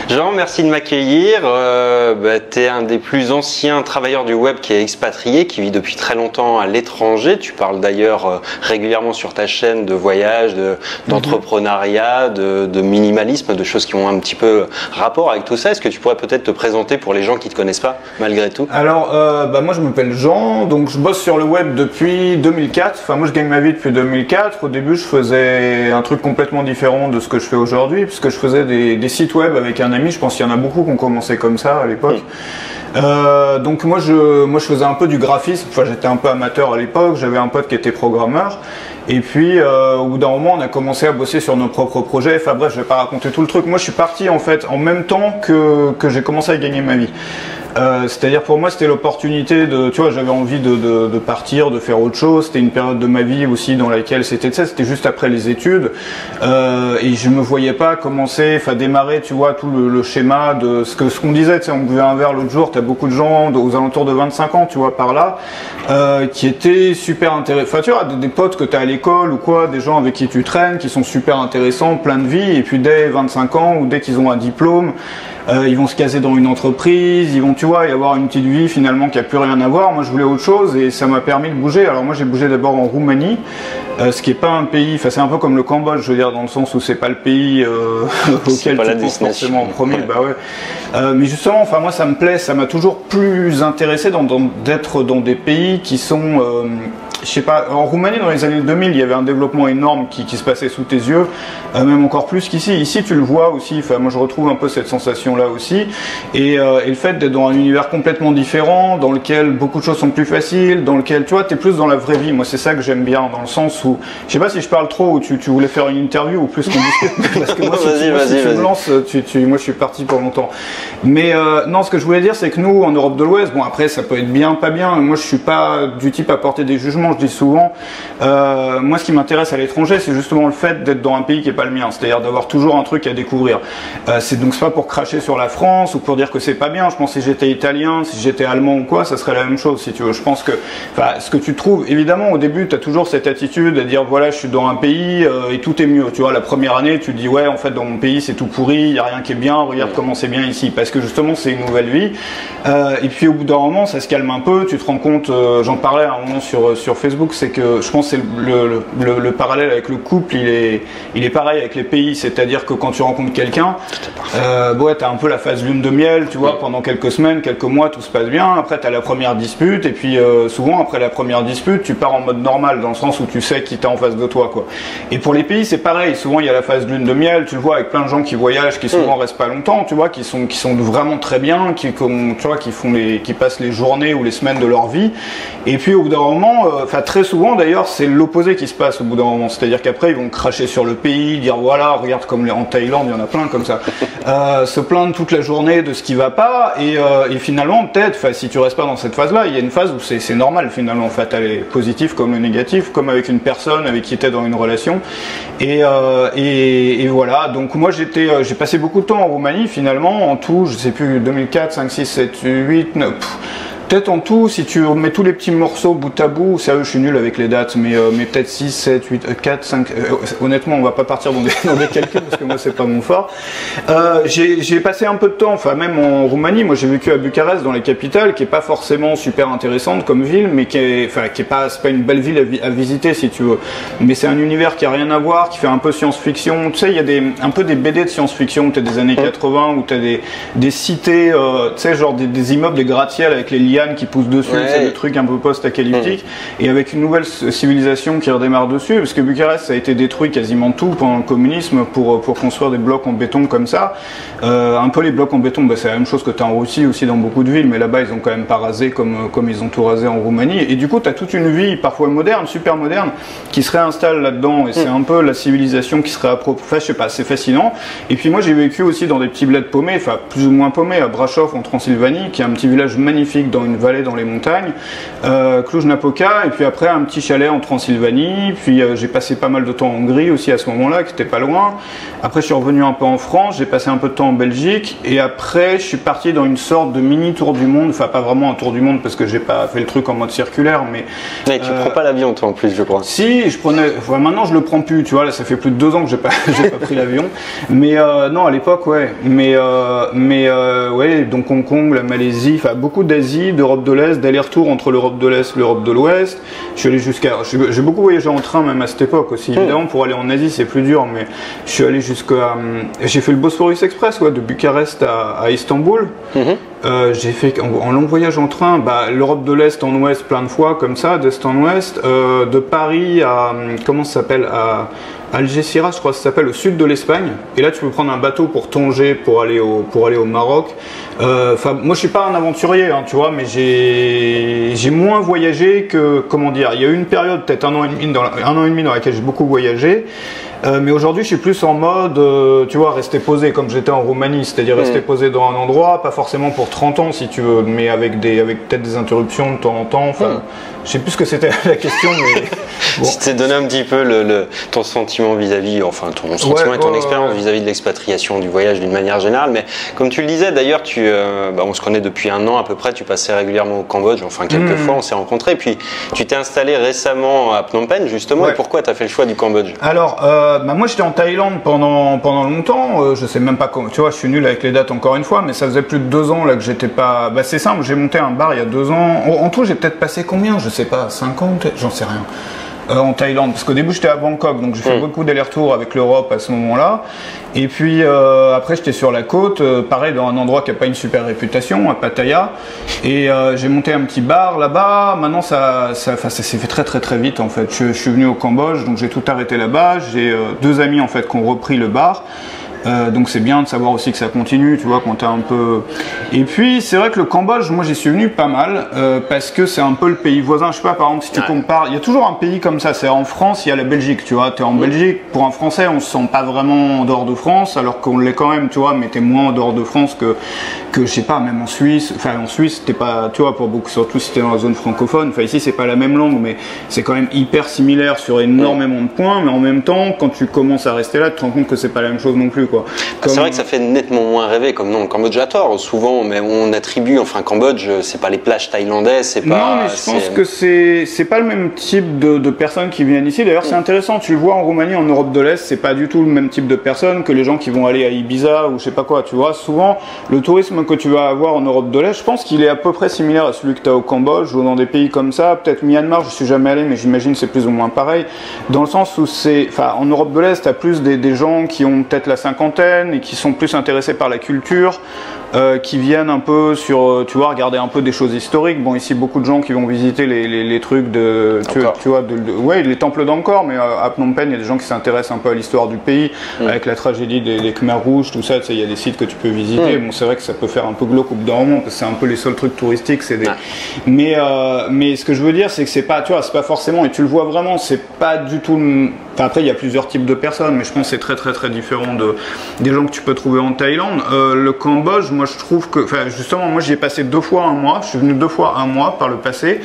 Jean, merci de m'accueillir. Tu es un des plus anciens travailleurs du web qui est expatrié, qui vit depuis très longtemps à l'étranger. Tu parles d'ailleurs régulièrement sur ta chaîne de voyage, d'entrepreneuriat, de minimalisme, de choses qui ont un petit peu rapport avec tout ça. Est-ce que tu pourrais peut-être te présenter pour les gens qui ne te connaissent pas, malgré tout? Alors, moi je m'appelle Jean, donc je bosse sur le web depuis 2004. Enfin, moi je gagne ma vie depuis 2004. Au début, je faisais un truc complètement différent de ce que je fais aujourd'hui, puisque je faisais des sites web avec un ami. Je pense qu'il y en a beaucoup qui ont commencé comme ça à l'époque. Donc moi je faisais un peu du graphisme. Enfin, j'étais un peu amateur à l'époque. J'avais un pote qui était programmeur. Et puis au bout d'un moment, on a commencé à bosser sur nos propres projets. Enfin bref, je vais pas raconter tout le truc. Moi, je suis parti en fait en même temps que j'ai commencé à gagner ma vie. C'est-à-dire pour moi c'était l'opportunité de, tu vois, j'avais envie de partir, de faire autre chose. C'était une période de ma vie aussi dans laquelle c'était juste après les études et je me voyais pas commencer, enfin démarrer, tu vois, tout le schéma de ce qu'on disait. Tu sais, on buvait un verre l'autre jour, t'as beaucoup de gens aux alentours de 25 ans, tu vois, par là, qui étaient super intéressants. Enfin, tu vois, des potes que t'as à l'école ou quoi, des gens avec qui tu traînes, qui sont super intéressants, plein de vie, et puis dès 25 ans ou dès qu'ils ont un diplôme, ils vont se caser dans une entreprise, ils vont, tu vois, y avoir une petite vie finalement qui a plus rien à voir. Moi, je voulais autre chose et ça m'a permis de bouger. Alors moi, j'ai bougé d'abord en Roumanie, ce qui est pas un pays, enfin c'est un peu comme le Cambodge, je veux dire, dans le sens où c'est pas le pays auquel tu penses forcément en premier. Bah ouais. Mais justement, enfin moi, ça me plaît, ça m'a toujours plus intéressé d'être dans des pays qui sont je sais pas, en Roumanie dans les années 2000, il y avait un développement énorme qui se passait sous tes yeux, même encore plus qu'ici. Ici, tu le vois aussi, enfin, moi je retrouve un peu cette sensation-là aussi. Et le fait d'être dans un univers complètement différent, dans lequel beaucoup de choses sont plus faciles, dans lequel, tu vois, tu es plus dans la vraie vie. Moi, c'est ça que j'aime bien, dans le sens où, je sais pas si je parle trop ou tu voulais faire une interview ou plus qu'on discute, parce que moi, si tu me lances, moi je suis parti pour longtemps. Mais non, ce que je voulais dire, c'est que nous, en Europe de l'Ouest, bon après, ça peut être bien, pas bien, moi je suis pas du type à porter des jugements. Je dis souvent, moi ce qui m'intéresse à l'étranger, c'est justement le fait d'être dans un pays qui n'est pas le mien, c'est-à-dire d'avoir toujours un truc à découvrir. C'est donc pas pour cracher sur la France ou pour dire que c'est pas bien. Je pense que si j'étais italien, si j'étais allemand ou quoi, ça serait la même chose si tu veux. Je pense que ce que tu trouves, évidemment au début tu as toujours cette attitude à dire voilà, je suis dans un pays et tout est mieux. Tu vois, la première année tu dis ouais, en fait dans mon pays c'est tout pourri, il n'y a rien qui est bien, regarde comment c'est bien ici, parce que justement c'est une nouvelle vie. Et puis au bout d'un moment ça se calme un peu, tu te rends compte, j'en parlais à un moment sur Facebook, c'est que je pense que le parallèle avec le couple, il est pareil avec les pays, c'est-à-dire que quand tu rencontres quelqu'un, ouais, tu as un peu la phase lune de miel, tu vois, pendant quelques semaines, quelques mois, tout se passe bien, après tu as la première dispute, et puis souvent après la première dispute, tu pars en mode normal, dans le sens où tu sais qui t'es en face de toi, quoi. Et pour les pays, c'est pareil, souvent il y a la phase lune de miel, tu le vois avec plein de gens qui voyagent, qui souvent restent pas longtemps, tu vois, qui sont vraiment très bien, tu vois, qui passent les journées ou les semaines de leur vie, et puis au bout d'un moment, enfin très souvent d'ailleurs c'est l'opposé qui se passe au bout d'un moment, c'est-à-dire qu'après ils vont cracher sur le pays, dire voilà, regarde comme en Thaïlande il y en a plein comme ça, se plaindre toute la journée de ce qui va pas, et finalement peut-être, si tu restes pas dans cette phase-là, il y a une phase où c'est normal finalement, en fait, elle est positive comme le négatif, comme avec une personne avec qui tu es dans une relation, et voilà, donc moi j'ai passé beaucoup de temps en Roumanie finalement, en tout, je sais plus, 2004, 5, 6, 7, 8, 9... Peut-être en tout, si tu mets tous les petits morceaux bout à bout, sérieux, je suis nul avec les dates, mais peut-être 6, 7, 8, 4, 5, honnêtement, on va pas partir dans des calculs parce que moi, c'est pas mon fort. J'ai passé un peu de temps, enfin, même en Roumanie, moi, j'ai vécu à Bucarest, dans la capitale, qui est pas forcément super intéressante comme ville, mais c'est pas une belle ville à visiter, si tu veux. Mais c'est un univers qui a rien à voir, qui fait un peu science-fiction. Tu sais, il y a un peu des BD de science-fiction, tu as des années 80, où tu as des cités, tu sais, genre des immeubles, des gratte-ciels avec les lianes qui poussent dessus, c'est le truc un peu post-apocalyptique, et avec une nouvelle civilisation qui redémarre dessus, parce que Bucarest ça a été détruit quasiment tout pendant le communisme pour construire des blocs en béton comme ça. Un peu les blocs en béton, c'est la même chose que tu as en Russie aussi dans beaucoup de villes, mais là-bas ils ont quand même pas rasé comme ils ont tout rasé en Roumanie, et du coup tu as toute une vie parfois moderne, super moderne, qui se réinstalle là-dedans, et c'est un peu la civilisation qui se réapproprie. Enfin, je sais pas, c'est fascinant. Et puis moi j'ai vécu aussi dans des petits bleds paumés, enfin plus ou moins paumés, à Brasov en Transylvanie, qui est un petit village magnifique dans dans une vallée dans les montagnes, Cluj-Napoca, et puis après un petit chalet en Transylvanie, puis j'ai passé pas mal de temps en Hongrie aussi à ce moment-là, qui était pas loin. Après je suis revenu un peu en France, j'ai passé un peu de temps en Belgique, et après je suis parti dans une sorte de mini tour du monde, enfin pas vraiment un tour du monde parce que j'ai pas fait le truc en mode circulaire, mais... Mais tu prends pas l'avion toi en plus, je crois. Si, je prenais, enfin, maintenant je le prends plus, tu vois, là ça fait plus de 2 ans que j'ai pas pris l'avion, mais non à l'époque ouais, mais ouais, donc Hong Kong, la Malaisie, enfin beaucoup d'Asie, d'Europe de l'Est, d'aller-retour entre l'Europe de l'Est, l'Europe de l'Ouest. Je suis allé j'ai beaucoup voyagé en train même à cette époque aussi. Évidemment pour aller en Asie c'est plus dur, mais je suis allé j'ai fait le Bosphorus Express, ouais, de Bucarest à Istanbul. J'ai fait en long voyage en train, l'Europe de l'Est en Ouest plein de fois comme ça, d'Est en Ouest, de Paris à comment ça s'appelle, à Algeciras, je crois que ça s'appelle, au sud de l'Espagne. Et là, tu peux prendre un bateau pour Tanger pour aller au Maroc. Moi, je suis pas un aventurier, hein, tu vois, mais j'ai moins voyagé que, comment dire, il y a eu une période, peut-être 1 an et demi dans laquelle j'ai beaucoup voyagé. Mais aujourd'hui, je suis plus en mode, tu vois, rester posé comme j'étais en Roumanie, c'est-à-dire rester posé dans un endroit, pas forcément pour 30 ans si tu veux, mais avec peut-être des interruptions de temps en temps. Enfin, je sais plus ce que c'était la question, mais bon. C'était donné un petit peu ton sentiment vis-à-vis, enfin ton sentiment et ton expérience vis-à-vis de l'expatriation, du voyage d'une manière générale. Mais comme tu le disais, d'ailleurs, on se connaît depuis 1 an à peu près. Tu passais régulièrement au Cambodge, enfin quelques fois, on s'est rencontrés. Puis tu t'es installé récemment à Phnom Penh justement. Et pourquoi tu as fait le choix du Cambodge? Alors, moi j'étais en Thaïlande pendant longtemps, je sais même pas comment, tu vois, je suis nul avec les dates encore une fois, mais ça faisait plus de 2 ans là que j'étais pas... c'est simple, j'ai monté un bar il y a 2 ans, en tout j'ai peut-être passé combien, je sais pas, 50, j'en sais rien. En Thaïlande, parce qu'au début j'étais à Bangkok, donc j'ai fait beaucoup d'allers-retours avec l'Europe à ce moment-là, et puis après j'étais sur la côte, pareil dans un endroit qui n'a pas une super réputation, à Pattaya, et j'ai monté un petit bar là-bas. Maintenant ça s'est fait très très très vite en fait. Je suis venu au Cambodge, donc j'ai tout arrêté là-bas, j'ai 2 amis en fait qui ont repris le bar. Donc c'est bien de savoir aussi que ça continue, tu vois, quand t'es un peu... Et puis c'est vrai que le Cambodge, moi j'y suis venu pas mal, parce que c'est un peu le pays voisin, je sais pas, par exemple si tu compares, il y a toujours un pays comme ça, c'est en France, il y a la Belgique, tu vois, t'es en Belgique, pour un Français on se sent pas vraiment en dehors de France, alors qu'on l'est quand même, tu vois, mais t'es moins en dehors de France que je sais pas, même en Suisse, enfin en Suisse t'es pas, tu vois, pour beaucoup, surtout si t'es dans la zone francophone, enfin ici c'est pas la même langue, mais c'est quand même hyper similaire sur énormément de points, mais en même temps, quand tu commences à rester là, tu te rends compte que c'est pas la même chose non plus, quoi. C'est vrai que ça fait nettement moins rêver comme nom. Le Cambodge à tort, souvent, mais on attribue, enfin Cambodge, c'est pas les plages thaïlandaises, c'est pas... Non, mais je pense que c'est pas le même type de personnes qui viennent ici. D'ailleurs, c'est intéressant, tu le vois en Roumanie, en Europe de l'Est, c'est pas du tout le même type de personnes que les gens qui vont aller à Ibiza ou je sais pas quoi, tu vois. Souvent, le tourisme que tu vas avoir en Europe de l'Est, je pense qu'il est à peu près similaire à celui que tu as au Cambodge ou dans des pays comme ça. Peut-être Myanmar, je suis jamais allé, mais j'imagine c'est plus ou moins pareil. Dans le sens où en Europe de l'Est, tu as plus des gens qui ont peut-être la cinquantaine, et qui sont plus intéressés par la culture, qui viennent un peu sur, tu vois, regarder un peu des choses historiques. Bon, ici, beaucoup de gens qui vont visiter les trucs de, tu vois, ouais, les temples d'Angkor, mais à Phnom Penh, il y a des gens qui s'intéressent un peu à l'histoire du pays, avec la tragédie des Khmers rouges, tout ça, tu sais, il y a des sites que tu peux visiter. Bon, c'est vrai que ça peut faire un peu glauque au bout d'un moment, parce que c'est un peu les seuls trucs touristiques, c'est des... Mais ce que je veux dire, c'est que c'est pas, tu vois, c'est pas forcément, et tu le vois vraiment, c'est pas du tout... Enfin, après, il y a plusieurs types de personnes, mais je pense que c'est très très très différent des gens que tu peux trouver en Thaïlande. Le Cambodge, moi je trouve que, enfin justement, moi j'y ai passé 2 fois 1 mois, je suis venu 2 fois 1 mois par le passé,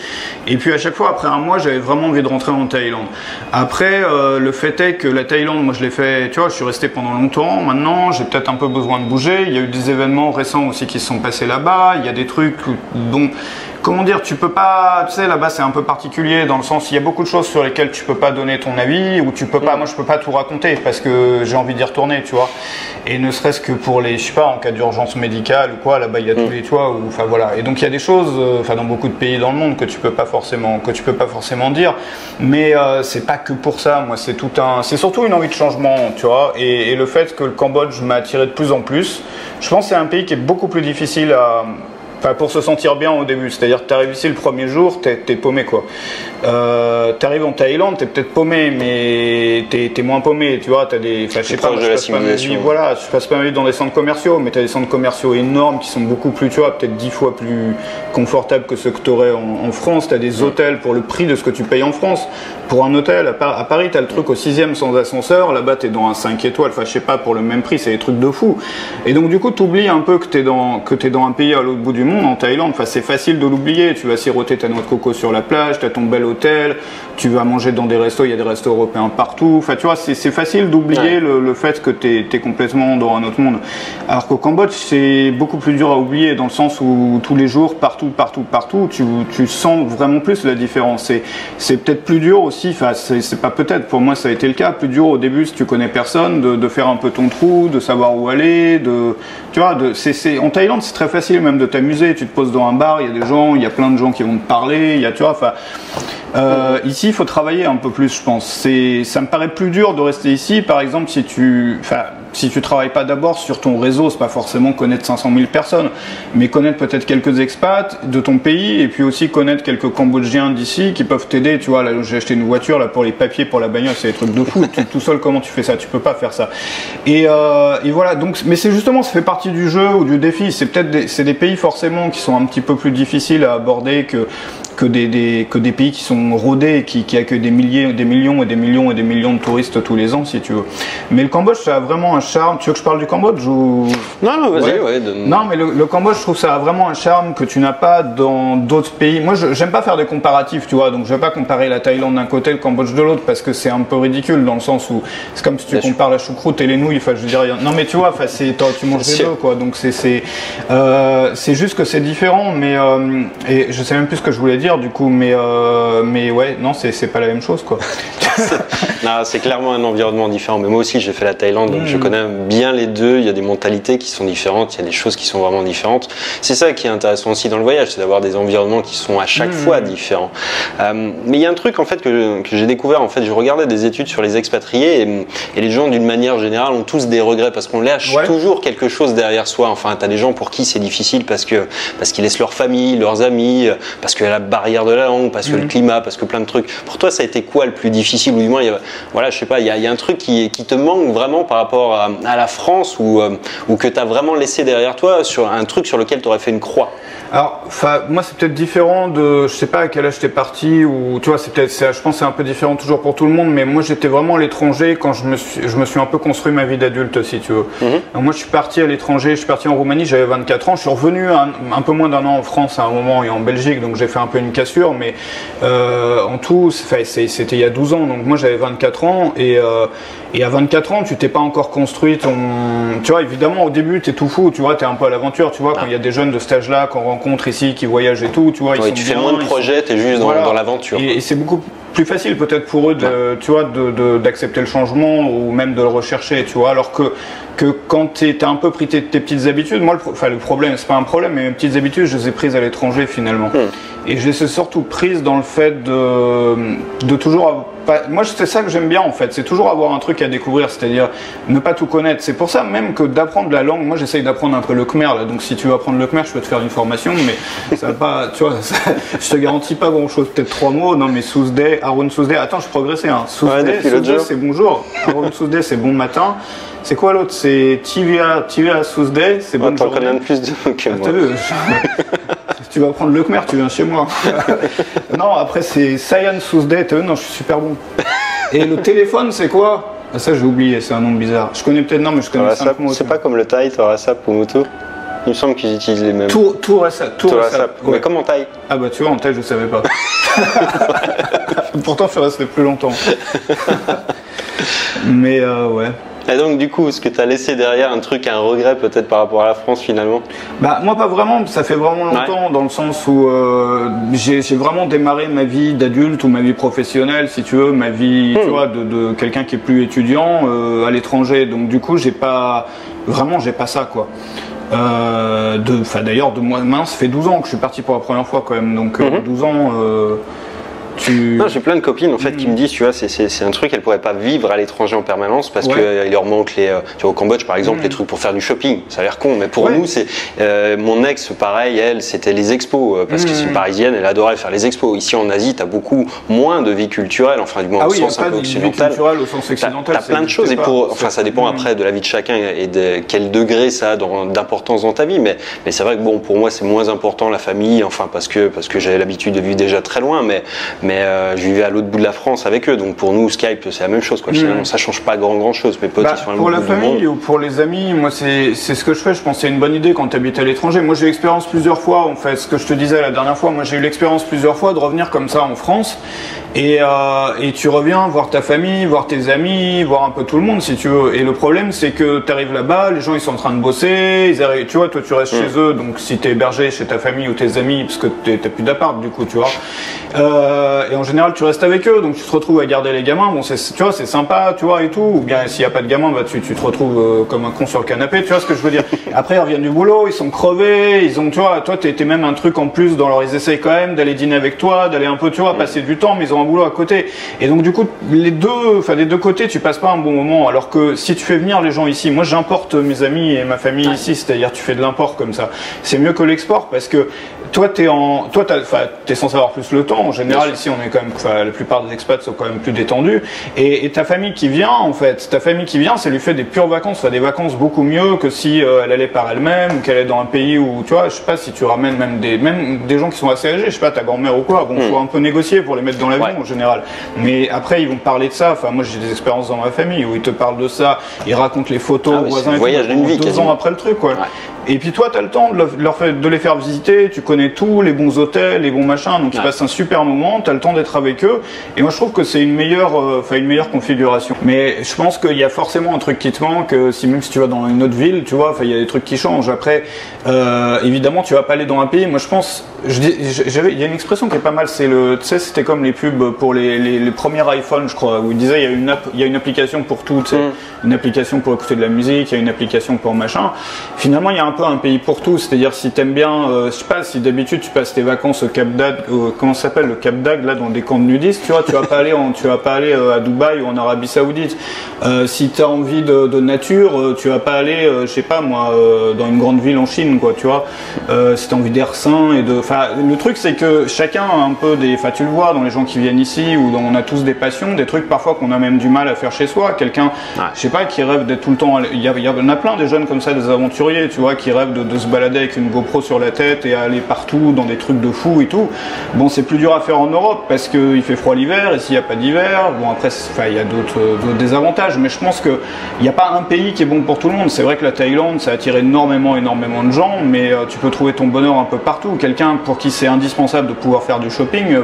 et puis à chaque fois après 1 mois, j'avais vraiment envie de rentrer en Thaïlande. Après, le fait est que la Thaïlande, moi je l'ai fait, tu vois, je suis resté pendant longtemps, maintenant j'ai peut-être un peu besoin de bouger, il y a eu des événements récents aussi qui se sont passés là-bas, il y a des trucs dont... Comment dire, tu peux pas, tu sais, là-bas c'est un peu particulier dans le sens, il y a beaucoup de choses sur lesquelles tu peux pas donner ton avis, ou tu peux pas, moi je peux pas tout raconter parce que j'ai envie d'y retourner, tu vois. Et ne serait-ce que pour les, je sais pas, en cas d'urgence médicale ou quoi, là-bas il y a tous les toits, ou, enfin voilà. Et donc il y a des choses, enfin dans beaucoup de pays dans le monde que tu peux pas forcément dire, mais c'est pas que pour ça, moi c'est surtout une envie de changement, tu vois, et le fait que le Cambodge m'a attiré de plus en plus. Je pense que c'est un pays qui est beaucoup plus difficile à... Enfin, pour se sentir bien au début, c'est-à-dire que tu arrives ici le premier jour, t'es paumé quoi. Tu arrives en Thaïlande, t'es peut-être paumé, mais t'es moins paumé, tu vois. T'as des, enfin, je sais pas, moi, je passe pas ma vie, voilà, je passe pas ma vie dans des centres commerciaux, mais t'as des centres commerciaux énormes qui sont beaucoup plus, tu vois, peut-être 10 fois plus confortables que ceux que t'aurais en France. T'as des hôtels pour le prix de ce que tu payes en France. pour un hôtel, à Paris, t'as le truc au 6e sans ascenseur, là-bas t'es dans un 5 étoiles, enfin je sais pas, pour le même prix, c'est des trucs de fou. Et donc du coup, t'oublies un peu que t'es dans un pays à l'autre bout du monde, en Thaïlande, enfin c'est facile de l'oublier, tu vas siroter ta noix de coco sur la plage, t'as ton bel hôtel, tu vas manger dans des restos, il y a des restos européens partout, enfin tu vois, c'est facile d'oublier le fait que t'es complètement dans un autre monde. Alors qu'au Cambodge, c'est beaucoup plus dur à oublier, dans le sens où tous les jours, partout, tu sens vraiment plus la différence. C'est peut-être plus dur aussi, enfin c'est pas peut-être, pour moi ça a été le cas, plus dur au début si tu connais personne, de faire un peu ton trou, de savoir où aller, tu vois, en Thaïlande c'est très facile même de t'amuser, tu te poses dans un bar, il y a des gens, il y a plein de gens qui vont te parler, tu vois, enfin ici il faut travailler un peu plus, je pense. Ça me paraît plus dur de rester ici, par exemple si tu travailles pas d'abord sur ton réseau, c'est pas forcément connaître 500 000 personnes, mais connaître peut-être quelques expats de ton pays, et puis aussi connaître quelques Cambodgiens d'ici qui peuvent t'aider, tu vois. Là j'ai acheté une voiture là pour les papiers pour la bagnole, c'est des trucs de fou. Tout seul, comment tu fais ça? Tu peux pas faire ça. Et voilà, donc, mais c'est justement, ça fait partie du jeu ou du défi. C'est des pays forcément qui sont un petit peu plus difficiles à aborder que des pays qui sont rodés et qui accueillent des millions de touristes tous les ans, si tu veux. Mais le Cambodge, ça a vraiment un charme. Tu veux que je parle du Cambodge ou... Non, vas-y, ouais. Non, mais le Cambodge, je trouve ça a vraiment un charme que tu n'as pas dans d'autres pays. Moi, j'aime pas faire des comparatifs, tu vois, donc je vais pas comparer la Thaïlande d'un côté, le Cambodge de l'autre, parce que c'est un peu ridicule, dans le sens où c'est comme si tu compares la choucroute et les nouilles, enfin, je veux dire, non, mais tu vois, enfin, tu manges les deux, quoi, donc c'est juste que c'est différent, mais et je sais même plus ce que je voulais dire, du coup, mais ouais, non, c'est pas la même chose, quoi. Non, c'est clairement un environnement différent, mais moi aussi j'ai fait la Thaïlande, donc je connais bien les deux. Il y a des mentalités qui sont différentes, il y a des choses qui sont vraiment différentes. C'est ça qui est intéressant aussi dans le voyage, c'est d'avoir des environnements qui sont à chaque fois différents. Mais il y a un truc en fait que j'ai découvert, en fait, je regardais des études sur les expatriés, et les gens d'une manière générale ont tous des regrets parce qu'on lâche toujours quelque chose derrière soi. Enfin, t'as des gens pour qui c'est difficile parce qu'ils laissent leur famille, leurs amis, parce qu'il y a la barrière de la langue, parce que le climat, parce que plein de trucs. Pour toi, ça a été quoi le plus difficile, ou du moins, voilà, je sais pas, il y a un truc qui te manque vraiment par rapport à la France, ou que tu as vraiment laissé derrière toi, sur un truc sur lequel tu aurais fait une croix? Alors, moi, c'est peut-être différent de, je sais pas à quel âge t'es parti, ou tu vois, je pense que c'est un peu différent toujours pour tout le monde, mais moi, j'étais vraiment à l'étranger quand je me suis un peu construit ma vie d'adulte, si tu veux. Donc, moi, je suis parti à l'étranger, je suis parti en Roumanie, j'avais 24 ans, je suis revenu un peu moins d'un an en France à un moment et en Belgique, donc j'ai fait un peu une cassure, mais en tout, c'était il y a 12 ans, donc moi, j'avais 24 ans, et à 24 ans, tu t'es pas encore construit tu vois, évidemment, au début, t'es tout fou, tu vois, t'es un peu à l'aventure, tu vois, quand il y a des jeunes de cet âge-là qu'on rencontre ici, qui voyagent et tout, tu vois, tu fais moins de projets, t'es juste dans l'aventure. Et c'est beaucoup plus facile peut-être pour eux tu vois, d'accepter le changement ou même de le rechercher, tu vois, alors que quand t'as un peu pris tes petites habitudes, moi, le problème, c'est pas un problème, mais mes petites habitudes, je les ai prises à l'étranger finalement. Et je les ai surtout prises dans le fait de toujours moi, c'est ça que j'aime bien en fait, c'est toujours avoir un truc à découvrir, c'est-à-dire ne pas tout connaître. C'est pour ça même que d'apprendre la langue, moi j'essaye d'apprendre un peu le khmer là, donc si tu veux apprendre le khmer, je peux te faire une formation, mais ça va pas, tu vois, je te garantis pas grand-chose, peut-être 3 mots, non mais Sousdé, Arun Sousdé, attends, je progressais, hein. Sousdé, c'est bonjour, Arun Sousdé, c'est bon matin. C'est quoi l'autre? C'est Tivia Sousdé, c'est bon journée. T'en connais plus de mots que moi. T'as vu tu vas prendre le khmer, tu viens chez moi. Non, après c'est Sayan Sousdé, t'as vu? Non, je suis super bon. Et le téléphone, c'est quoi? Ah, ça j'ai oublié, c'est un nom bizarre. Je connais peut-être, non, mais je connais 5 mots. C'est pas comme le Thaï, Torasap ou Mutu. Il me semble qu'ils utilisent les mêmes. Torasap. Ouais. Mais comme en Thaï. Ah bah tu vois, en Thaï je savais pas. Pourtant je suis resté plus longtemps. Mais ouais. Et donc du coup, est-ce que tu as laissé derrière un regret peut-être par rapport à la France finalement? Bah moi pas vraiment, ça fait vraiment longtemps, dans le sens où j'ai vraiment démarré ma vie d'adulte ou ma vie professionnelle, si tu veux, ma vie tu vois, de quelqu'un qui est plus étudiant à l'étranger, donc du coup j'ai pas ça quoi. D'ailleurs de moi, ça fait 12 ans que je suis parti pour la première fois quand même, donc 12 ans... Non, j'ai plein de copines en fait qui me disent, tu vois, c'est un truc qu'elles pourraient pas vivre à l'étranger en permanence parce qu'il leur manque tu vois, au Cambodge par exemple, les trucs pour faire du shopping. Ça a l'air con, mais pour nous, c'est mon ex, pareil, elle, c'était les expos parce que c'est une Parisienne, elle adorait faire les expos. Ici en Asie, t'as beaucoup moins de vie culturelle, enfin du moins au sens un peu occidental. T'as plein de choses et ça dépend après de la vie de chacun et de quel degré ça a d'importance dans ta vie. Mais c'est vrai que bon, pour moi, c'est moins important la famille, enfin parce que j'avais l'habitude de vivre déjà très loin, mais mais je vivais à l'autre bout de la France avec eux, donc pour nous Skype c'est la même chose quoi. Finalement ça change pas grand chose. Mes potes ils sont à l'autre bout du monde. Pour la famille ou pour les amis, moi c'est ce que je fais. Je pense que c'est une bonne idée quand tu habites à l'étranger. Moi j'ai eu l'expérience plusieurs fois, en fait, ce que je te disais la dernière fois, moi j'ai eu l'expérience plusieurs fois de revenir comme ça en France et tu reviens voir ta famille, voir tes amis, voir un peu tout le monde si tu veux. Et le problème c'est que tu arrives là-bas, les gens ils sont en train de bosser, ils arrivent, tu vois, toi tu restes chez eux, donc si tu es hébergé chez ta famille ou tes amis, parce que t'as plus d'appart du coup, tu vois. Et en général tu restes avec eux, donc tu te retrouves à garder les gamins, bon tu vois c'est sympa, tu vois et tout, ou bien s'il n'y a pas de gamins, bah, tu te retrouves comme un con sur le canapé, tu vois ce que je veux dire. Après ils reviennent du boulot, ils sont crevés, ils ont, tu vois, toi t'es même un truc en plus dans leur, ils essayent quand même d'aller dîner avec toi, d'aller un peu, tu vois, passer du temps, mais ils ont un boulot à côté. Et donc du coup des deux côtés tu passes pas un bon moment, alors que si tu fais venir les gens ici, moi j'importe mes amis et ma famille ici, c'est-à-dire tu fais de l'import comme ça, c'est mieux que l'export parce que toi t'es censé avoir plus le temps. En général ici on est quand même, la plupart des expats sont quand même plus détendus et ta famille qui vient en fait, ça lui fait des pures vacances, des vacances beaucoup mieux que si elle allait par elle-même ou qu'elle est dans un pays où tu vois, je sais pas, si tu ramènes même des gens qui sont assez âgés, je sais pas, ta grand-mère ou quoi, bon faut un peu négocier pour les mettre dans l'avion en général, mais après ils vont parler de ça. Enfin moi j'ai des expériences dans ma famille où ils te parlent de ça, ils racontent les photos aux voisins et tout, 2 ans après le truc quoi. Et puis toi, tu as le temps de les faire visiter, tu connais tous les bons hôtels, les bons machins, donc tu passes un super moment, tu as le temps d'être avec eux, et moi je trouve que c'est une meilleure configuration. Mais je pense qu'il y a forcément un truc qui te manque, même si tu vas dans une autre ville, tu vois, il y a des trucs qui changent. Après, évidemment, tu vas pas aller dans un pays, moi je pense, il y a une expression qui est pas mal, c'est tu sais, c'était comme les pubs pour les premiers iPhones, je crois, où ils disaient il y a une application pour tout, tu sais, une application pour écouter de la musique, il y a une application pour machin. Finalement, il y a un peu un pays pour tout, c'est-à-dire si t'aimes bien, je sais pas, si d'habitude tu passes tes vacances au Cap d'Agde, comment ça s'appelle, le Cap d'Agde, là dans des camps de nudistes, tu vois, tu vas pas aller à Dubaï ou en Arabie Saoudite. Si tu as envie de nature, tu vas pas aller, je sais pas moi, dans une grande ville en Chine, quoi, tu vois. Si tu as envie d'air sain et le truc c'est que chacun a un peu tu le vois dans les gens qui viennent ici, où on a tous des passions, des trucs parfois qu'on a même du mal à faire chez soi. Quelqu'un, je sais pas, qui rêve d'être tout le temps, il y en a plein des jeunes comme ça, des aventuriers, tu vois, qui rêvent de se balader avec une GoPro sur la tête et aller partout dans des trucs de fou et tout. Bon, c'est plus dur à faire en Europe parce qu'il fait froid l'hiver, et s'il n'y a pas d'hiver, bon après, il y a d'autres désavantages, mais je pense qu'il n'y a pas un pays qui est bon pour tout le monde. C'est vrai que la Thaïlande, ça attire énormément de gens, mais tu peux trouver ton bonheur un peu partout. Quelqu'un pour qui c'est indispensable de pouvoir faire du shopping,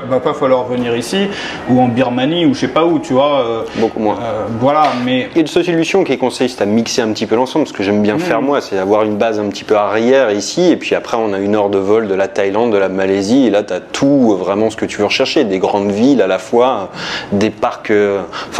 va pas falloir venir ici, ou en Birmanie, ou je sais pas où, tu vois. Beaucoup moins. Voilà, mais... Il y a une solution qui est conseillée, c'est à mixer un petit peu l'ensemble, ce que j'aime bien faire moi, c'est avoir une base un petit peu arrière ici, et puis après on a 1 heure de vol de la Thaïlande, de la Malaisie, et là tu as tout vraiment ce que tu veux rechercher, des grandes villes à la fois, des parcs,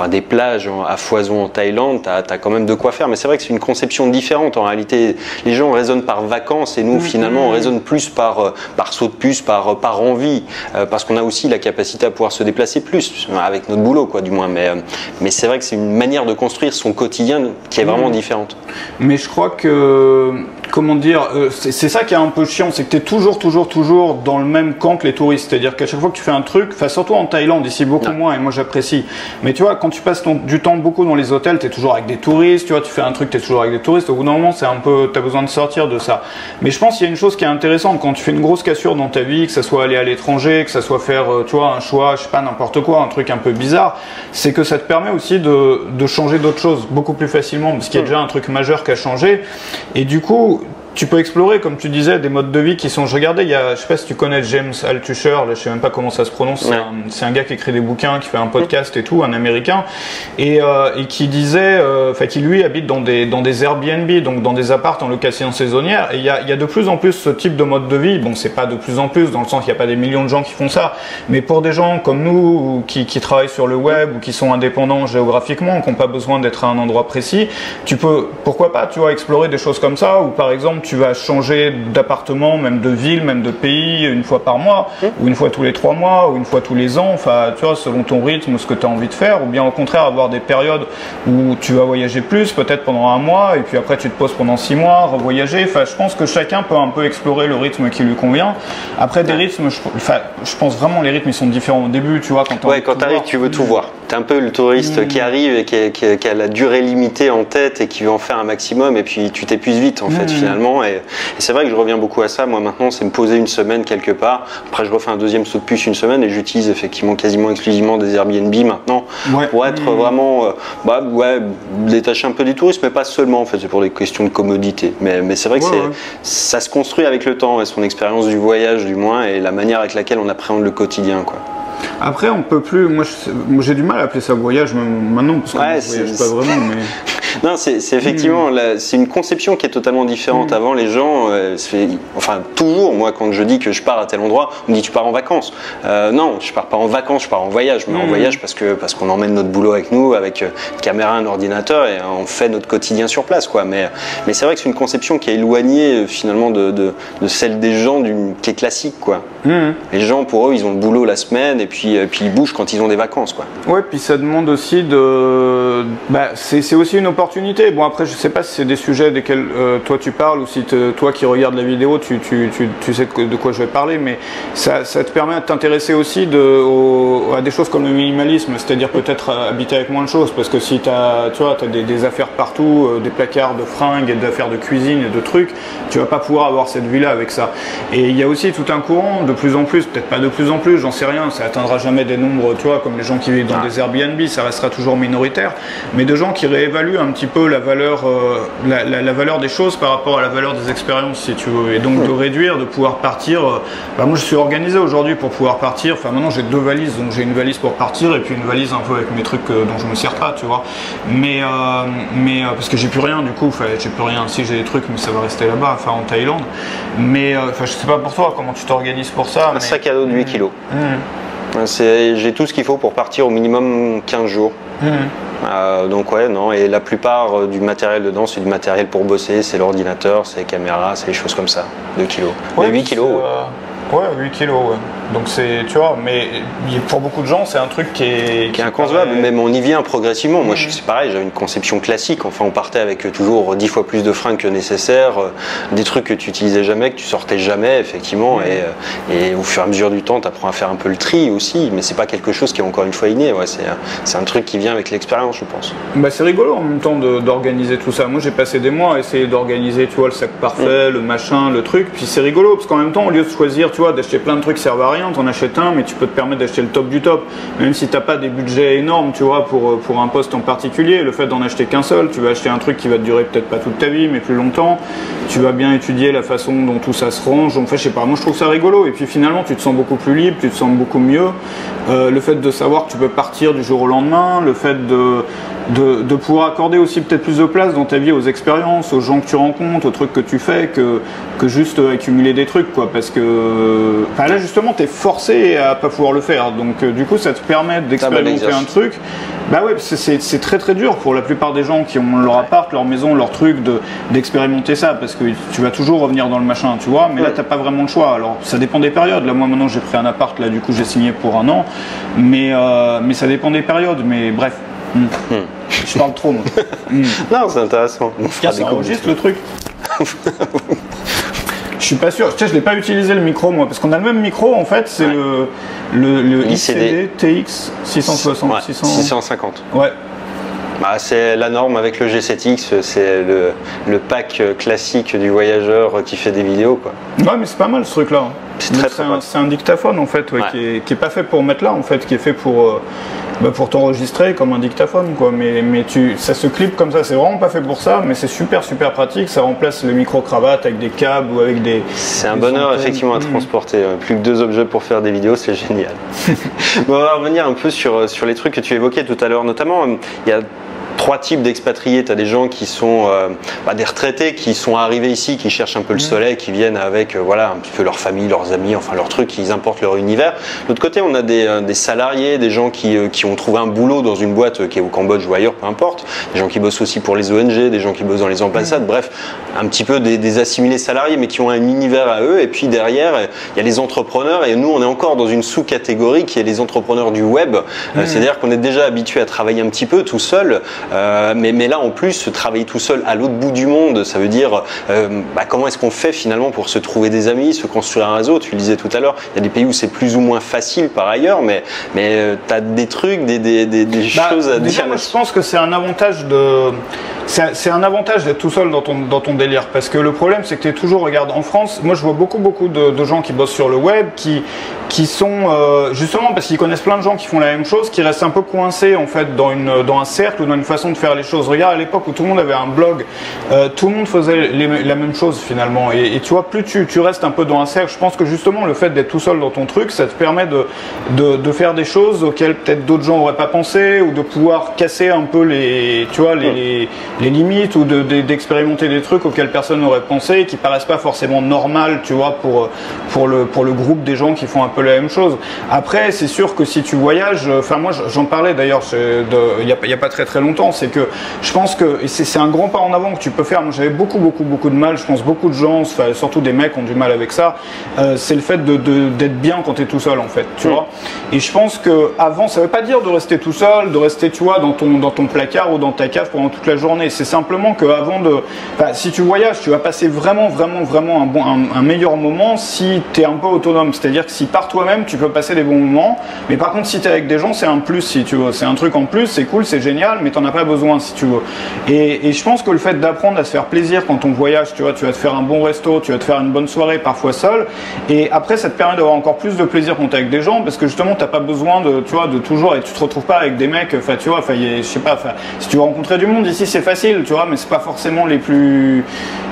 des plages à foison en Thaïlande, tu as quand même de quoi faire, mais c'est vrai que c'est une conception différente en réalité. Les gens raisonnent par vacances et nous finalement on raisonne plus par saut de puce, par envie, parce qu'on a aussi la capacité à pouvoir se déplacer plus, avec notre boulot quoi du moins, mais c'est vrai que c'est une manière de construire son quotidien qui est vraiment différente. Mais je crois que, comment dire, c'est ça qui est un peu chiant, c'est que tu es toujours dans le même camp que les touristes. C'est-à-dire qu'à chaque fois que tu fais un truc, surtout en Thaïlande, ici beaucoup moins, et moi j'apprécie. Mais tu vois, quand tu passes du temps beaucoup dans les hôtels, tu es toujours avec des touristes, tu vois, tu fais un truc, tu es toujours avec des touristes. Au bout d'un moment, c'est un peu, tu as besoin de sortir de ça. Mais je pense qu'il y a une chose qui est intéressante quand tu fais une grosse cassure dans ta vie, que ça soit aller à l'étranger, que ça soit faire, tu vois, un choix, je sais pas, n'importe quoi, un truc un peu bizarre, c'est que ça te permet aussi de changer d'autres choses beaucoup plus facilement, parce qu'il y a déjà un truc majeur qui a changé. Et du coup, tu peux explorer, comme tu disais, des modes de vie qui sont... Je regardais, je sais pas si tu connais James Altucher, là, je sais même pas comment ça se prononce, c'est un gars qui écrit des bouquins, qui fait un podcast et tout, un américain, et qui disait, qui lui habite dans des Airbnb, donc dans des apparts en location saisonnière, et il y a de plus en plus ce type de mode de vie. Bon, c'est pas de plus en plus, dans le sens qu'il n'y a pas des millions de gens qui font ça, mais pour des gens comme nous, qui travaillent sur le web, ou qui sont indépendants géographiquement, qui n'ont pas besoin d'être à un endroit précis, tu peux, pourquoi pas, tu vois, explorer des choses comme ça, ou par exemple, tu vas changer d'appartement, même de ville, même de pays, une fois par mois, ou une fois tous les 3 mois, ou une fois tous les ans, tu vois, selon ton rythme, ce que tu as envie de faire, ou bien au contraire avoir des périodes où tu vas voyager plus, peut-être pendant 1 mois, et puis après tu te poses pendant 6 mois, revoyager. Je pense que chacun peut un peu explorer le rythme qui lui convient. Après des rythmes, je pense vraiment les rythmes ils sont différents au début, tu vois, quand tu arrives, tu veux tout voir. T'es un peu le touriste qui arrive et qui a la durée limitée en tête et qui veut en faire un maximum, et puis tu t'épuises vite en fait finalement. Et c'est vrai que je reviens beaucoup à ça. Moi maintenant, c'est me poser une semaine quelque part. Après, je refais un deuxième saut de puce une semaine, et j'utilise effectivement quasiment exclusivement des Airbnb maintenant pour être vraiment détaché un peu des touristes, mais pas seulement en fait. C'est pour des questions de commodité. Mais c'est vrai que ça se construit avec le temps, son expérience du voyage du moins, et la manière avec laquelle on appréhende le quotidien, quoi. Après, on peut plus. Moi, j'ai du mal à appeler ça voyage maintenant, parce que je voyage pas vraiment. Mais... Non, c'est effectivement, c'est une conception qui est totalement différente. Avant, les gens, enfin toujours, moi, quand je dis que je pars à tel endroit, on me dit tu pars en vacances. Non, je pars pas en vacances, je pars en voyage. Mais en voyage parce qu'on emmène notre boulot avec nous, avec une caméra, un ordinateur, et on fait notre quotidien sur place, quoi. Mais c'est vrai que c'est une conception qui est éloignée finalement de celle des gens qui est classique, quoi. Les gens, pour eux, ils ont le boulot la semaine, et puis ils bougent quand ils ont des vacances, quoi. Ouais, puis ça demande aussi de... c'est aussi une opportunité. Bon, après, je sais pas si c'est des sujets desquels toi tu parles, ou si toi qui regardes la vidéo, tu sais de quoi je vais parler, mais ça te permet de t'intéresser aussi à des choses comme le minimalisme, c'est-à-dire peut-être habiter avec moins de choses, parce que si tu as des affaires partout, des placards de fringues et d'affaires de cuisine et de trucs, tu vas pas pouvoir avoir cette vie-là avec ça. Et il y a aussi tout un courant, de plus en plus, peut-être pas de plus en plus, j'en sais rien, ça atteindra jamais des nombres, tu vois, comme les gens qui vivent dans des Airbnb, ça restera toujours minoritaire, mais de gens qui réévaluent un petit peu la valeur, la valeur des choses par rapport à la valeur des expériences, si tu veux, et donc de réduire, de pouvoir partir. Moi, je suis organisé aujourd'hui pour pouvoir partir. Enfin, maintenant, j'ai 2 valises, donc j'ai une valise pour partir et puis une valise un peu avec mes trucs dont je me sers pas, tu vois. Mais parce que j'ai plus rien, du coup, enfin, j'ai plus rien. Si j'ai des trucs, mais ça va rester là-bas, enfin en Thaïlande. Mais je sais pas pour toi, comment tu t'organises pour ça. Un sac à dos de 8 kilos. J'ai tout ce qu'il faut pour partir au minimum 15 jours. Donc ouais, non, et la plupart du matériel dedans, c'est du matériel pour bosser, c'est l'ordinateur, c'est les caméras, c'est les choses comme ça, 2 kilos. Ouais, mais 8 kilos. Ouais, 8 kilos, ouais. Donc c'est, tu vois, mais pour beaucoup de gens, c'est un truc qui est inconcevable, mais on y vient progressivement. Moi, c'est pareil, j'avais une conception classique. Enfin, on partait avec toujours 10 fois plus de fringues que nécessaire, des trucs que tu utilisais jamais, que tu sortais jamais, effectivement. Et au fur et à mesure du temps, tu apprends à faire un peu le tri aussi, mais c'est pas quelque chose qui est encore une fois inné. Ouais, c'est un truc qui vient avec l'expérience, je pense. C'est rigolo en même temps d'organiser tout ça. Moi, j'ai passé des mois à essayer d'organiser, tu vois, le sac parfait, le machin, le truc. Puis c'est rigolo parce qu'en même temps, au lieu de choisir, tu vois, d'acheter plein de trucs qui servent à rien, t'en achètes un, mais tu peux te permettre d'acheter le top du top, même si t'as pas des budgets énormes, tu vois, pour un poste en particulier. Le fait d'en acheter qu'un seul, tu vas acheter un truc qui va te durer peut-être pas toute ta vie, mais plus longtemps. Tu vas bien étudier la façon dont tout ça se range. Donc, je sais pas, moi je trouve ça rigolo. Et puis finalement, tu te sens beaucoup plus libre, tu te sens beaucoup mieux. Le fait de savoir que tu peux partir du jour au lendemain, le fait de pouvoir accorder aussi peut-être plus de place dans ta vie aux expériences, aux gens que tu rencontres, aux trucs que tu fais, que juste accumuler des trucs, quoi. Parce que là, justement, tu es forcé à pas pouvoir le faire. Donc, du coup, ça te permet d'expérimenter un truc. Bah ouais, c'est très très dur pour la plupart des gens qui ont leur appart, leur maison, leur truc, d'expérimenter ça. Parce que tu vas toujours revenir dans le machin, tu vois. Mais là, t'as pas vraiment le choix. Alors, ça dépend des périodes. Là, moi, maintenant, j'ai pris un appart. Là, du coup, j'ai signé pour 1 an. Mais ça dépend des périodes. Mais bref. Je parle trop, moi. Non, c'est intéressant. Ça enregistre le truc. Je suis pas sûr. Je l'ai pas utilisé le micro, moi, parce qu'on a le même micro, en fait. C'est le ICD TX 660. 650. Ouais. C'est la norme avec le G7X, c'est le pack classique du voyageur qui fait des vidéos, quoi. Ouais, mais c'est pas mal ce truc-là. C'est un dictaphone en fait, qui est pas fait pour mettre là, en fait, qui est fait pour t'enregistrer comme un dictaphone, quoi. Mais ça se clip comme ça, c'est vraiment pas fait pour ça, mais c'est super super pratique. Ça remplace le micro-cravate avec des câbles ou avec des. C'est un bonheur effectivement à transporter. Plus que 2 objets pour faire des vidéos, c'est génial. On va revenir un peu sur les trucs que tu évoquais tout à l'heure, notamment il y a 3 types d'expatriés. Tu as des gens qui sont des retraités qui sont arrivés ici, qui cherchent un peu le soleil, qui viennent avec un petit peu leur famille, leurs amis, enfin leurs trucs, ils importent leur univers. De l'autre côté, on a des salariés, des gens qui ont trouvé un boulot dans une boîte qui est au Cambodge ou ailleurs, peu importe. Des gens qui bossent aussi pour les ONG, des gens qui bossent dans les ambassades, bref, un petit peu des assimilés salariés, mais qui ont un univers à eux. Et puis derrière, il y a les entrepreneurs, et nous, on est encore dans une sous-catégorie qui est les entrepreneurs du web. C'est-à-dire qu'on est déjà habitué à travailler un petit peu tout seul, Mais là, en plus, travailler tout seul à l'autre bout du monde, ça veut dire comment est-ce qu'on fait finalement pour se trouver des amis, se construire un réseau. Tu le disais tout à l'heure, il y a des pays où c'est plus ou moins facile par ailleurs, mais tu as des trucs, des choses à dire. Moi, je pense que c'est un avantage d'être tout seul dans ton délire, parce que le problème c'est que tu es toujours, regarde, en France, moi je vois beaucoup de gens qui bossent sur le web qui sont justement parce qu'ils connaissent plein de gens qui font la même chose, qui restent un peu coincés en fait dans un cercle ou dans une façon de faire les choses. Regarde, à l'époque où tout le monde avait un blog, tout le monde faisait la même chose finalement, et tu vois, plus tu restes un peu dans un cercle, je pense que justement le fait d'être tout seul dans ton truc, ça te permet de faire des choses auxquelles peut-être d'autres gens n'auraient pas pensé, ou de pouvoir casser un peu les limites, ou d'expérimenter des trucs auxquels personne n'aurait pensé, qui paraissent pas forcément normales, tu vois, pour le groupe des gens qui font un peu la même chose. Après, c'est sûr que si tu voyages, enfin moi j'en parlais d'ailleurs il y a pas très longtemps, c'est que je pense que c'est un grand pas en avant que tu peux faire. Moi j'avais beaucoup de mal, je pense beaucoup de gens, surtout des mecs ont du mal avec ça, c'est le fait d'être bien quand tu es tout seul en fait, tu vois. Et je pense que avant, ça veut pas dire de rester tout seul, de rester, tu vois, dans ton placard ou dans ta cave pendant toute la journée. C'est simplement que si tu voyages, tu vas passer vraiment un meilleur moment si tu es un peu autonome. C'est-à-dire que si par toi-même, tu peux passer des bons moments. Mais par contre, si tu es avec des gens, c'est un plus, si tu veux. C'est un truc en plus, c'est cool, c'est génial, mais t'en as pas besoin si tu veux. Et je pense que le fait d'apprendre à se faire plaisir quand on voyage, tu vois, tu vas te faire un bon resto, tu vas te faire une bonne soirée, parfois seul. Et après, ça te permet d'avoir encore plus de plaisir quand tu es avec des gens, parce que justement, t'as pas besoin de toujours, et tu te retrouves pas avec des mecs, tu vois, je sais pas, si tu veux rencontrer du monde ici, c'est facile, tu vois, mais c'est pas forcément les plus,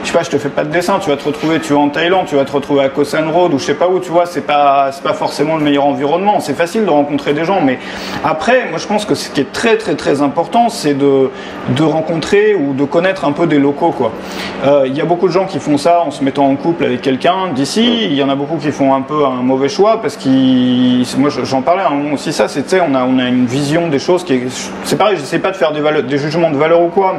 je sais pas, je te fais pas de dessin, tu vas te retrouver, tu vas en Thaïlande, tu vas te retrouver à Koh San Road ou je sais pas où, tu vois, c'est pas forcément le meilleur environnement. C'est facile de rencontrer des gens, mais après, moi je pense que ce qui est très important, c'est de rencontrer ou de connaître un peu des locaux, quoi. Il y a beaucoup de gens qui font ça en se mettant en couple avec quelqu'un d'ici. Il y en a beaucoup qui font un peu un mauvais choix parce moi j'en parlais à un moment aussi, ça, c'est, tu sais, on a une vision des choses qui est, c'est pareil, j'essaie pas de faire des jugements de valeur ou quoi,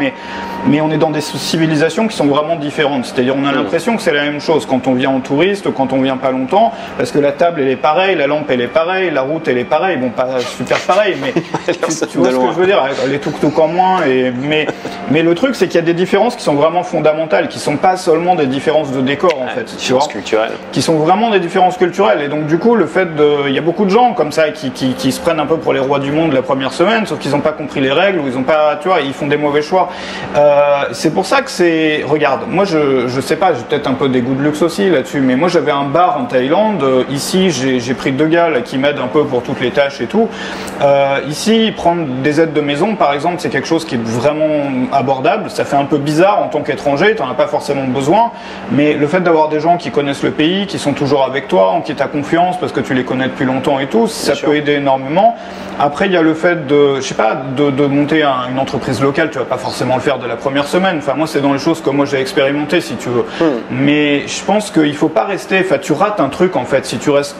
mais on est dans des civilisations qui sont vraiment différentes. C'est-à-dire, on a l'impression que c'est la même chose quand on vient en touriste, quand on vient pas longtemps, parce que la table elle est pareille, la lampe elle est pareille, la route elle est pareille, bon, pas super pareil, mais tu vois ce que je veux dire, les tuk-tuk en moins, mais le truc c'est qu'il y a des différences qui sont vraiment fondamentales, qui sont pas seulement des différences de décor en fait, tu vois, culturelles, qui sont vraiment des différences culturelles. Et donc du coup, le fait il y a beaucoup de gens comme ça qui se prennent un peu pour les rois du monde la première semaine, sauf qu'ils n'ont pas compris les règles, ou ils ont pas, tu vois, ils font des mauvais choix. C'est pour ça que c'est, regarde, moi je sais pas, j'ai peut-être un peu des goûts de luxe aussi là-dessus, mais moi j'avais un bar en Thaïlande, ici j'ai pris 2 gars là, qui m'aident un peu pour toutes les tâches et tout. Ici, prendre des aides de maison par exemple, c'est quelque chose qui est vraiment abordable. Ça fait un peu bizarre en tant qu'étranger, tu n'en as pas forcément besoin, mais le fait d'avoir des gens qui connaissent le pays, qui sont toujours avec toi, en qui tu as confiance parce que tu les connais depuis longtemps et tout, ça peut aider énormément. Après, il y a le fait je sais pas, de monter une entreprise locale, tu vas pas forcément le faire de la première semaine. Enfin, moi, c'est dans les choses que moi j'ai expérimenté, si tu veux. Mais je pense qu'il faut pas rester, enfin, tu rates un truc en fait, si tu restes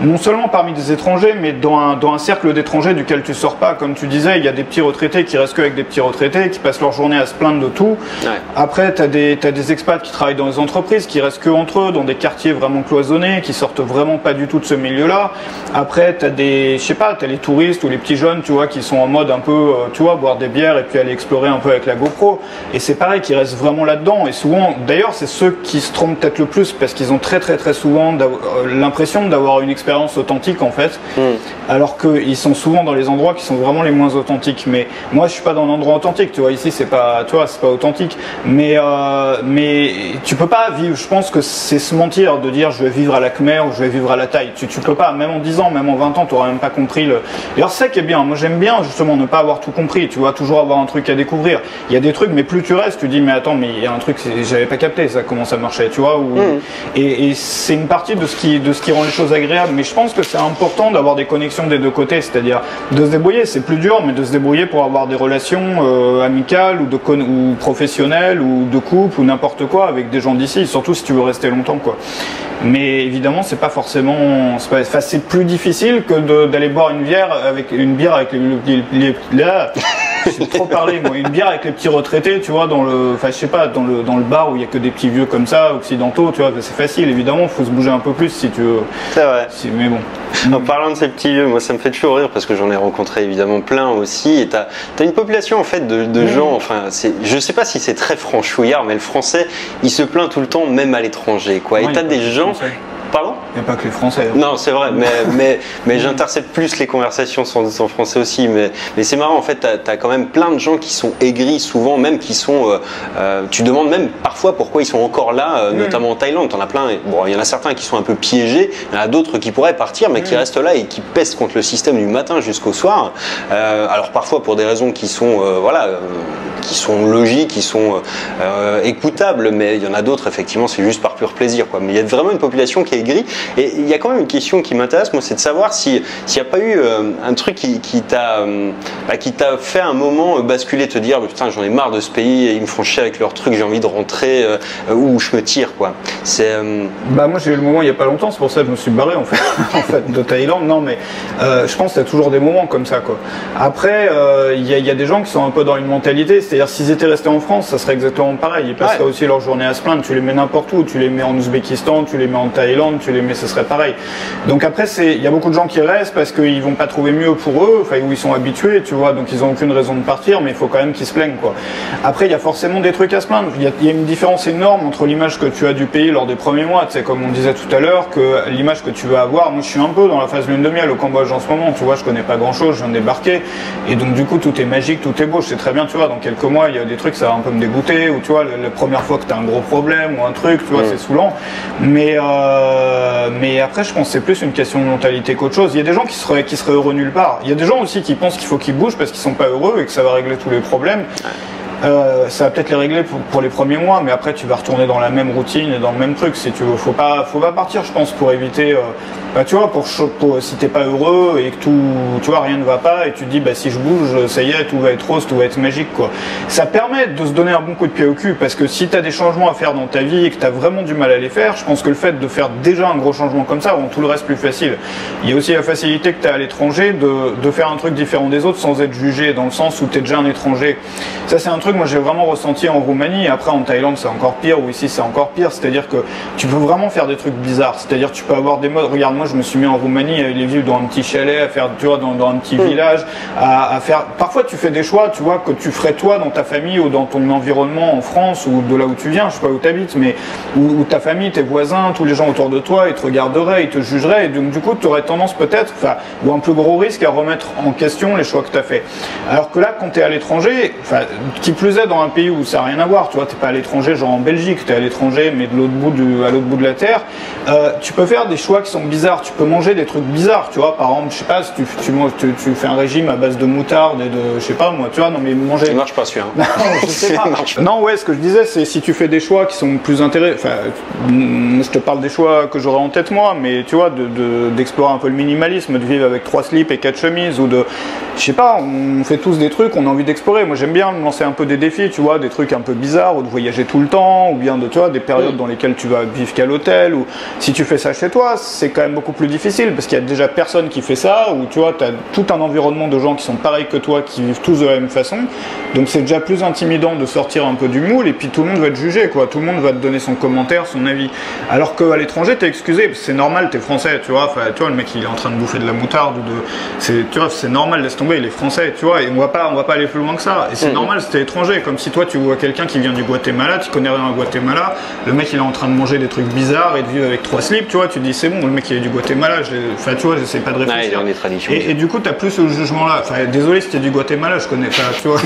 non seulement parmi des étrangers, mais dans un cercle d'étrangers duquel tu sors pas. Comme tu disais, il y a des petits retraités qui restent que avec des petits retraités, qui passent leur journée à se plaindre de tout. Ouais. Après, t'as des expats qui travaillent dans les entreprises, qui restent que entre eux, dans des quartiers vraiment cloisonnés, qui sortent vraiment pas du tout de ce milieu-là. Après, t'as les touristes ou les petits jeunes, tu vois, qui sont en mode un peu, tu vois, boire des bières et puis aller explorer un peu avec la GoPro. Et c'est pareil, qui restent vraiment là-dedans. Et souvent, d'ailleurs, c'est ceux qui se trompent peut-être le plus, parce qu'ils ont très souvent l'impression d'avoir une expérience authentique en fait, alors qu'ils sont souvent dans les endroits qui sont vraiment les moins authentiques. Mais moi, je suis pas dans un endroit authentique, tu vois. Ici, c'est pas, tu vois, c'est pas authentique. Mais tu peux pas vivre. Je pense que c'est se mentir de dire je vais vivre à la Khmer ou je vais vivre à la Thaï. Tu peux pas. Même en 10 ans, même en 20 ans, tu auras même pas compris le. D'ailleurs, c'est ça qui est bien. Moi, j'aime bien justement ne pas avoir tout compris. Tu vois, toujours avoir un truc à découvrir. Il y a des trucs, mais plus tu restes, tu dis mais attends, mais il y a un truc, j'avais pas capté ça, comment ça marchait, tu vois. Et c'est une partie de ce qui rend les choses agréables. Mais je pense que c'est important d'avoir des connexions des deux côtés, c'est-à-dire de se débrouiller. C'est plus dur, mais de se débrouiller pour avoir des relations amicales ou professionnelles ou de couple ou n'importe quoi avec des gens d'ici, surtout si tu veux rester longtemps, quoi. Mais évidemment, c'est pas forcément, c'est plus difficile que d'aller boire une bière avec les je sais j'ai trop parlé. Moi, une bière avec les petits retraités, tu vois, je sais pas, dans le bar où il y a que des petits vieux comme ça, occidentaux, tu vois, c'est facile. Évidemment, faut se bouger un peu plus si tu veux. C'est vrai. Mais bon. En parlant de ces petits vieux, moi ça me fait toujours rire parce que j'en ai rencontré évidemment plein aussi. Et t'as une population en fait de gens, enfin, je sais pas si c'est très franchouillard, mais le français, il se plaint tout le temps, même à l'étranger, quoi. Et t'as des gens. Pardon ? Il n'y a pas que les Français. Hein. Non, c'est vrai, mais j'intercepte plus les conversations sans doute en français aussi. Mais c'est marrant, en fait, t'as quand même plein de gens qui sont aigris souvent, même qui sont. Tu demandes même parfois pourquoi ils sont encore là, notamment en Thaïlande. T'en as plein. Bon, il y en a certains qui sont un peu piégés, il y en a d'autres qui pourraient partir, mais qui restent là et qui pèsent contre le système du matin jusqu'au soir. Alors parfois pour des raisons qui sont, qui sont logiques, qui sont écoutables, mais il y en a d'autres, effectivement, c'est juste par pur plaisir, quoi. Mais il y a vraiment une population qui est aigrie. Et il y a quand même une question qui m'intéresse, moi, c'est de savoir s'il n'y a pas eu un truc qui t'a fait un moment basculer, te dire putain, j'en ai marre de ce pays, ils me font chier avec leurs trucs, j'ai envie de rentrer où je me tire, quoi. Moi j'ai eu le moment il n'y a pas longtemps, c'est pour ça que je me suis barré en fait, de Thaïlande. Non mais je pense qu'il y a toujours des moments comme ça, quoi. Après il y a des gens qui sont un peu dans une mentalité, c'est-à-dire s'ils étaient restés en France, ça serait exactement pareil. Ils passeraient aussi leur journée à se plaindre. Tu les mets n'importe où, tu les mets en Ouzbékistan, tu les mets en Thaïlande, tu les mets, ce serait pareil. Donc après il y a beaucoup de gens qui restent parce qu'ils vont pas trouver mieux pour eux, enfin où ils sont habitués, tu vois, donc ils ont aucune raison de partir, mais il faut quand même qu'ils se plaignent, quoi. Après il y a forcément des trucs à se plaindre. Il y a une différence énorme entre l'image que tu as du pays lors des premiers mois, tu sais, comme on disait tout à l'heure, que l'image que tu vas avoir. Moi je suis un peu dans la phase lune de miel au Cambodge en ce moment, tu vois, je connais pas grand chose, je viens de débarquer, et donc du coup tout est magique, tout est beau, je sais très bien, tu vois, dans quelques mois il y a des trucs, ça va un peu me dégoûter, ou tu vois, la première fois que tu as un gros problème ou un truc, tu vois, c'est saoulant, mais après je pense que c'est plus une question de mentalité qu'autre chose. Il y a des gens qui seraient heureux nulle part, il y a des gens aussi qui pensent qu'il faut qu'ils bougent parce qu'ils sont pas heureux et que ça va régler tous les problèmes. Ça va peut-être les régler pour les premiers mois, mais après tu vas retourner dans la même routine et dans le même truc. Si tu veux, faut pas partir, je pense, pour éviter. Tu vois, si t'es pas heureux et que tout, tu vois, rien ne va pas et tu te dis, bah si je bouge, ça y est, tout va être rose, tout va être magique, quoi. Ça permet de se donner un bon coup de pied au cul, parce que si t'as des changements à faire dans ta vie et que t'as vraiment du mal à les faire, je pense que le fait de faire déjà un gros changement comme ça rend tout le reste plus facile. Il y a aussi la facilité que t'as à l'étranger de faire un truc différent des autres sans être jugé, dans le sens où t'es déjà un étranger. Ça c'est un truc, moi j'ai vraiment ressenti en Roumanie. Après en Thaïlande c'est encore pire, ou ici c'est encore pire, c'est-à-dire que tu peux vraiment faire des trucs bizarres, c'est-à-dire tu peux avoir des modes. Regarde, moi je me suis mis en Roumanie à aller vivre dans un petit chalet, à faire, tu vois, dans un petit village, à faire. Parfois tu fais des choix, tu vois, que tu ferais toi dans ta famille ou dans ton environnement en France ou de là où tu viens, je sais pas où tu habites, mais où ta famille, tes voisins, tous les gens autour de toi, ils te regarderaient, ils te jugeraient, et donc du coup tu aurais tendance peut-être, ou un plus gros risque à remettre en question les choix que tu as fait. Alors que là, quand tu es à l'étranger, qui plus est dans un pays où ça n'a rien à voir, tu vois, t'es pas à l'étranger genre en Belgique, tu es à l'étranger mais à l'autre bout de la terre, tu peux faire des choix qui sont bizarres, tu peux manger des trucs bizarres, tu vois, par exemple, je sais pas, si tu fais un régime à base de moutarde et de, je sais pas moi, tu vois, non mais manger... Ça marche pas celui-là. Non, je sais pas. Non, ouais, ce que je disais, c'est si tu fais des choix qui sont plus intéressants, je te parle des choix que j'aurais en tête moi, mais tu vois, d'explorer un peu le minimalisme, de vivre avec 3 slips et 4 chemises, ou de, je sais pas, on fait tous des trucs, on a envie d'explorer. Moi j'aime bien me lancer un peu des défis, tu vois, des trucs un peu bizarres, ou de voyager tout le temps, ou bien de, tu vois, des périodes dans lesquelles tu vas vivre qu'à l'hôtel, ou si tu fais ça chez toi, c'est quand même beaucoup plus difficile, parce qu'il y a déjà personne qui fait ça, ou tu vois, tu as tout un environnement de gens qui sont pareils que toi, qui vivent tous de la même façon, donc c'est déjà plus intimidant de sortir un peu du moule, et puis tout le monde va te juger, quoi, tout le monde va te donner son commentaire, son avis, alors qu'à l'étranger, t'es excusé, c'est normal, t'es français, tu vois, le mec il est en train de bouffer de la moutarde, tu vois, c'est normal, laisse tomber, il est français, tu vois, et on va pas aller plus loin que ça, et c'est normal, c'était étranger, comme si toi tu vois quelqu'un qui vient du Guatemala, tu connais rien au Guatemala, le mec il est en train de manger des trucs bizarres et de vivre avec 3 slips, tu vois, tu te dis c'est bon, le mec il est du Guatemala, tu vois, j'essaie pas de réfléchir. Ouais, les traditions. Et du coup t'as plus ce jugement là, désolé si t'es du Guatemala, je connais pas, tu vois,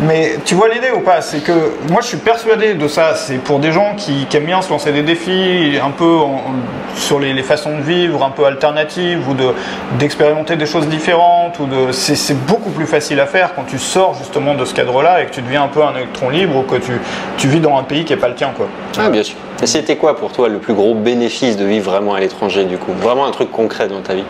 mais tu vois l'idée ou pas, c'est que moi je suis persuadé de ça, c'est pour des gens qui aiment bien se lancer des défis, un peu sur les façons de vivre, un peu alternatives, ou d'expérimenter des choses différentes, c'est beaucoup plus facile à faire quand tu sors justement de ce cadre-là et que tu deviens un peu un électron libre, ou que tu vis dans un pays qui n'est pas le tien, quoi. Ah, bien sûr. Et c'était quoi pour toi le plus gros bénéfice de vivre vraiment à l'étranger, du coup? Vraiment un truc concret dans ta vie?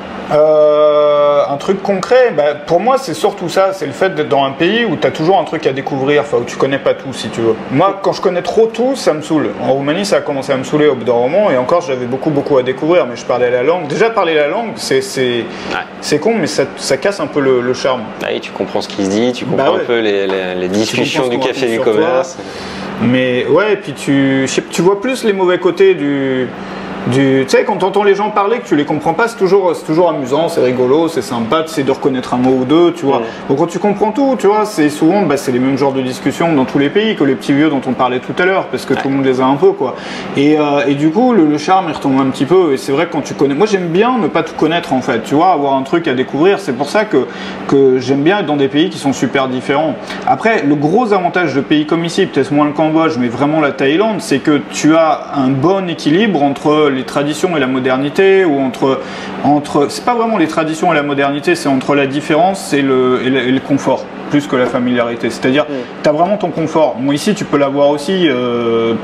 un truc concret, pour moi c'est surtout ça, c'est le fait d'être dans un pays où tu as toujours un truc à découvrir, où tu connais pas tout si tu veux. Moi quand je connais trop tout, ça me saoule. En Roumanie ça a commencé à me saouler au bout d'un moment et encore j'avais beaucoup à découvrir, mais je parlais la langue. Déjà parler la langue c'est con, mais ça casse un peu le charme. Et tu comprends ce qui se dit, tu comprends un peu les discussions du café du commerce. Mais ouais, et puis tu vois plus les mauvais côtés du tu sais, quand tu entends les gens parler que tu les comprends pas, c'est toujours amusant, c'est rigolo, c'est sympa, tu sais de reconnaître un mot ou deux, tu vois. Donc quand tu comprends tout, tu vois, c'est souvent c'est les mêmes genres de discussions dans tous les pays que les petits vieux dont on parlait tout à l'heure, parce que tout le monde les a un peu, quoi. Et du coup, le charme il retombe un petit peu. Et c'est vrai que quand tu connais, moi j'aime bien ne pas tout connaître en fait, tu vois, avoir un truc à découvrir. C'est pour ça que j'aime bien être dans des pays qui sont super différents. Après, le gros avantage de pays comme ici, peut-être moins le Cambodge, mais vraiment la Thaïlande, c'est que tu as un bon équilibre entre les traditions et la modernité, ou entre c'est pas vraiment les traditions et la modernité, c'est entre la différence et le confort, plus que la familiarité. C'est-à-dire, tu as vraiment ton confort. Moi ici, tu peux l'avoir aussi,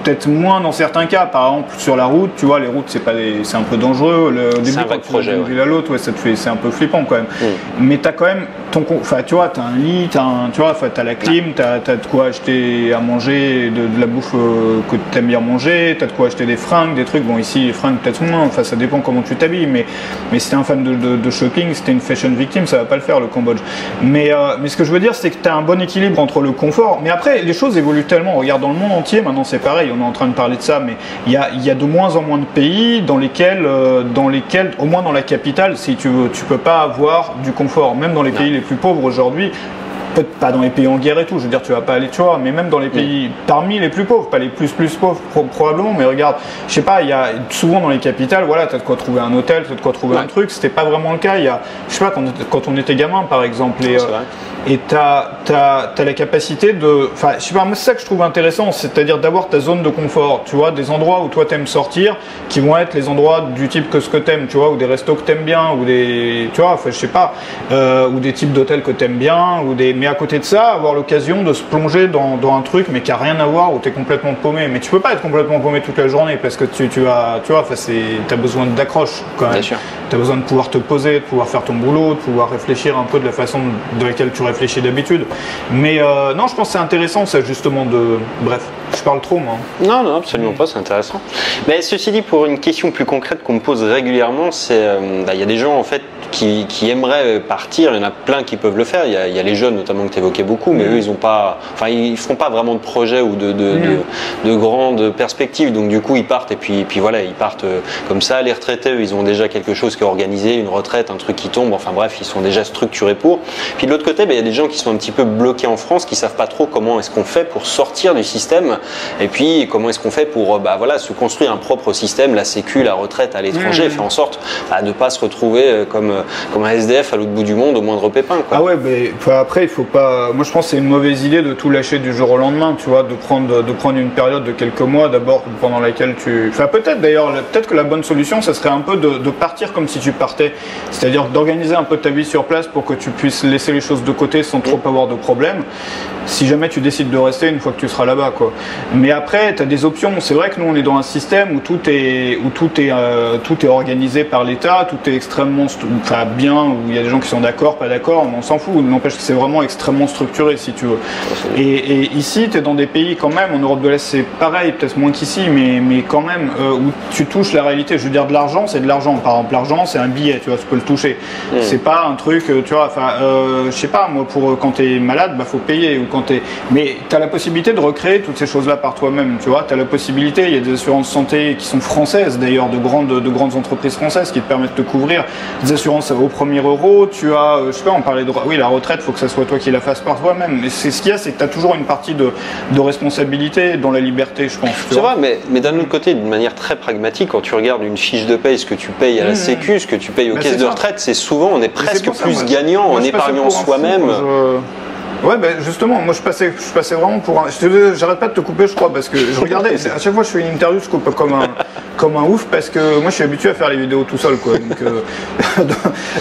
peut-être moins dans certains cas. Par exemple, sur la route, tu vois, les routes, c'est un peu dangereux. Au début, quand tu vas d'une ville à l'autre, c'est un peu flippant quand même. Mais tu as quand même enfin, tu vois, tu as un lit, tu as la clim, tu as de quoi acheter à manger, de la bouffe que tu aimes bien manger, tu as de quoi acheter des fringues, des trucs. Bon, ici, les fringues, peut-être moins, enfin, ça dépend comment tu t'habilles, mais si t'es un fan de shopping, si t'es une fashion victime, ça va pas le faire, le Cambodge. Mais ce que je veux dire, c'est que tu as un bon équilibre entre le confort. Mais après, les choses évoluent tellement. Regarde, dans le monde entier, maintenant c'est pareil, on est en train de parler de ça, mais il y a de moins en moins de pays dans lesquels, au moins dans la capitale, si tu veux, tu peux pas avoir du confort. Même dans les pays les plus pauvres aujourd'hui, peut-être pas dans les pays en guerre et tout, je veux dire, tu vas pas aller, tu vois, mais même dans les pays parmi les plus pauvres, pas les plus pauvres probablement, mais regarde, je sais pas, il y a souvent dans les capitales, voilà, t'as de quoi trouver un hôtel, t'as de quoi trouver un truc, c'était pas vraiment le cas, je sais pas, quand on était gamin par exemple, et t'as la capacité de, enfin, je sais pas, moi c'est ça que je trouve intéressant, c'est-à-dire d'avoir ta zone de confort, tu vois, des endroits où toi t'aimes sortir, qui vont être les endroits du type que ce que t'aimes, tu vois, ou des restos que t'aimes bien, ou des, tu vois, enfin, je sais pas, ou des types d'hôtels que t'aimes bien, mais à côté de ça, avoir l'occasion de se plonger dans un truc, mais qui a rien à voir, où t'es complètement paumé, mais tu peux pas être complètement paumé toute la journée, parce que tu vois, enfin, t'as besoin d'accroche, quand même. Bien sûr. T'as besoin de pouvoir te poser, de pouvoir faire ton boulot, de pouvoir réfléchir un peu de la façon de laquelle tu réfléchis d'habitude. Mais non, je pense que c'est intéressant, ça, justement, bref, je parle trop, moi. Non, absolument pas, c'est intéressant. Mais ceci dit, pour une question plus concrète qu'on me pose régulièrement, c'est, y a des gens, en fait, qui aimeraient partir, il y en a plein qui peuvent le faire, il y a les jeunes, notamment, que tu évoquais beaucoup, mais eux, ils feront pas vraiment de projet ou de grandes perspectives, donc du coup, ils partent, et puis voilà, ils partent comme ça. Les retraités, eux, ils ont déjà quelque chose qui est organisé, une retraite, un truc qui tombe, enfin bref, ils sont déjà structurés pour. Puis de l'autre côté, il y a des gens qui sont un petit peu bloqués en France, qui savent pas trop comment est-ce qu'on fait pour sortir du système, et puis comment est-ce qu'on fait pour se construire un propre système, la sécu, la retraite à l'étranger, et faire en sorte de pas se retrouver comme un SDF à l'autre bout du monde au moindre pépin, quoi. Ah ouais, mais après, il faut pas. Moi, je pense que c'est une mauvaise idée de tout lâcher du jour au lendemain, tu vois, de prendre une période de quelques mois d'abord pendant laquelle tu. Enfin, peut-être que la bonne solution, ça serait un peu de partir comme si tu partais, c'est-à-dire d'organiser un peu ta vie sur place pour que tu puisses laisser les choses de côté sans trop avoir de problèmes. Si jamais tu décides de rester une fois que tu seras là-bas, quoi. Mais après, tu as des options. C'est vrai que nous, on est dans un système où tout est organisé par l'État, tout est extrêmement bien, où il y a des gens qui sont d'accord, pas d'accord, mais on s'en fout. N'empêche que c'est vraiment extrêmement structuré, si tu veux. Et ici, tu es dans des pays quand même, en Europe de l'Est, c'est pareil, peut-être moins qu'ici, mais quand même, où tu touches la réalité. Je veux dire, de l'argent, c'est de l'argent. Par exemple, l'argent, c'est un billet, tu vois, tu peux le toucher. C'est pas un truc, tu vois, enfin, je sais pas, moi, quand tu es malade, faut payer. Mais tu as la possibilité de recréer toutes ces choses-là par toi-même, tu vois. Tu as la possibilité, il y a des assurances santé qui sont françaises, d'ailleurs, de grandes entreprises françaises qui te permettent de couvrir des assurances au premier euro. Tu as, je sais pas, on parlait de la retraite, il faut que ça soit toi qui la fasses par toi-même. Mais ce qu'il y a, c'est que tu as toujours une partie de responsabilité dans la liberté, je pense. C'est vrai, mais d'un autre côté, d'une manière très pragmatique, quand tu regardes une fiche de paye, ce que tu payes à la Sécu, ce que tu payes aux caisses de retraite, c'est souvent, on est presque plus gagnant en épargnant soi-même. Ouais, justement, moi je passais vraiment pour un. J'arrête pas de te couper, je crois, parce que je regardais. À chaque fois que je fais une interview, je coupe comme un ouf, parce que moi je suis habitué à faire les vidéos tout seul, quoi.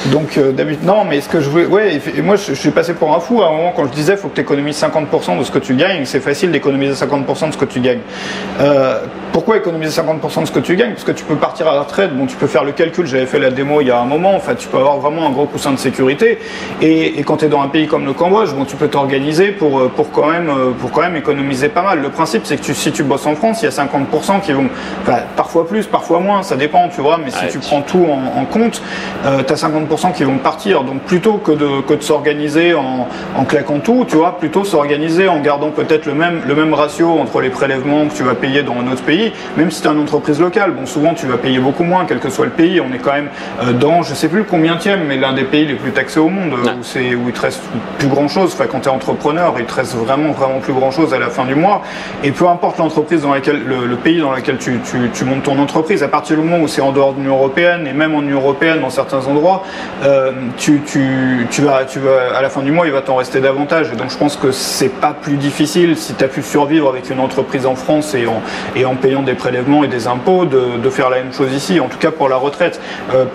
Donc d'habitude, non, mais ce que je voulais. Ouais, et moi je suis passé pour un fou à un moment quand je disais faut que tu économises 50% de ce que tu gagnes. C'est facile d'économiser 50% de ce que tu gagnes. pourquoi économiser 50% de ce que tu gagnes? Parce que tu peux partir à la retraite, bon, tu peux faire le calcul, j'avais fait la démo il y a un moment, enfin, tu peux avoir vraiment un gros coussin de sécurité. Et quand tu es dans un pays comme le Cambodge, bon, tu peux t'organiser pour quand même économiser pas mal. Le principe, c'est que si tu bosses en France, il y a 50% qui vont, enfin, parfois plus, parfois moins, ça dépend, tu vois, mais si tu prends tout en compte, tu as 50% qui vont partir. Donc plutôt que de s'organiser en claquant tout, tu vois, plutôt s'organiser en gardant peut-être le même ratio entre les prélèvements que tu vas payer dans un autre pays, même si tu es une entreprise locale. Bon, souvent tu vas payer beaucoup moins, quel que soit le pays. On est quand même dans, je sais plus le combienième, mais l'un des pays les plus taxés au monde, où il te reste plus grand chose. Enfin, quand tu es entrepreneur, il te reste vraiment plus grand chose à la fin du mois. Et peu importe l'entreprise dans laquelle, le pays dans lequel tu montes ton entreprise, à partir du moment où c'est en dehors de l'Union européenne, et même en Union européenne dans certains endroits, tu vas à la fin du mois, il va t'en rester davantage. Et donc je pense que c'est pas plus difficile, si tu as pu survivre avec une entreprise en France et en payant des prélèvements et des impôts, de faire la même chose ici, en tout cas pour la retraite.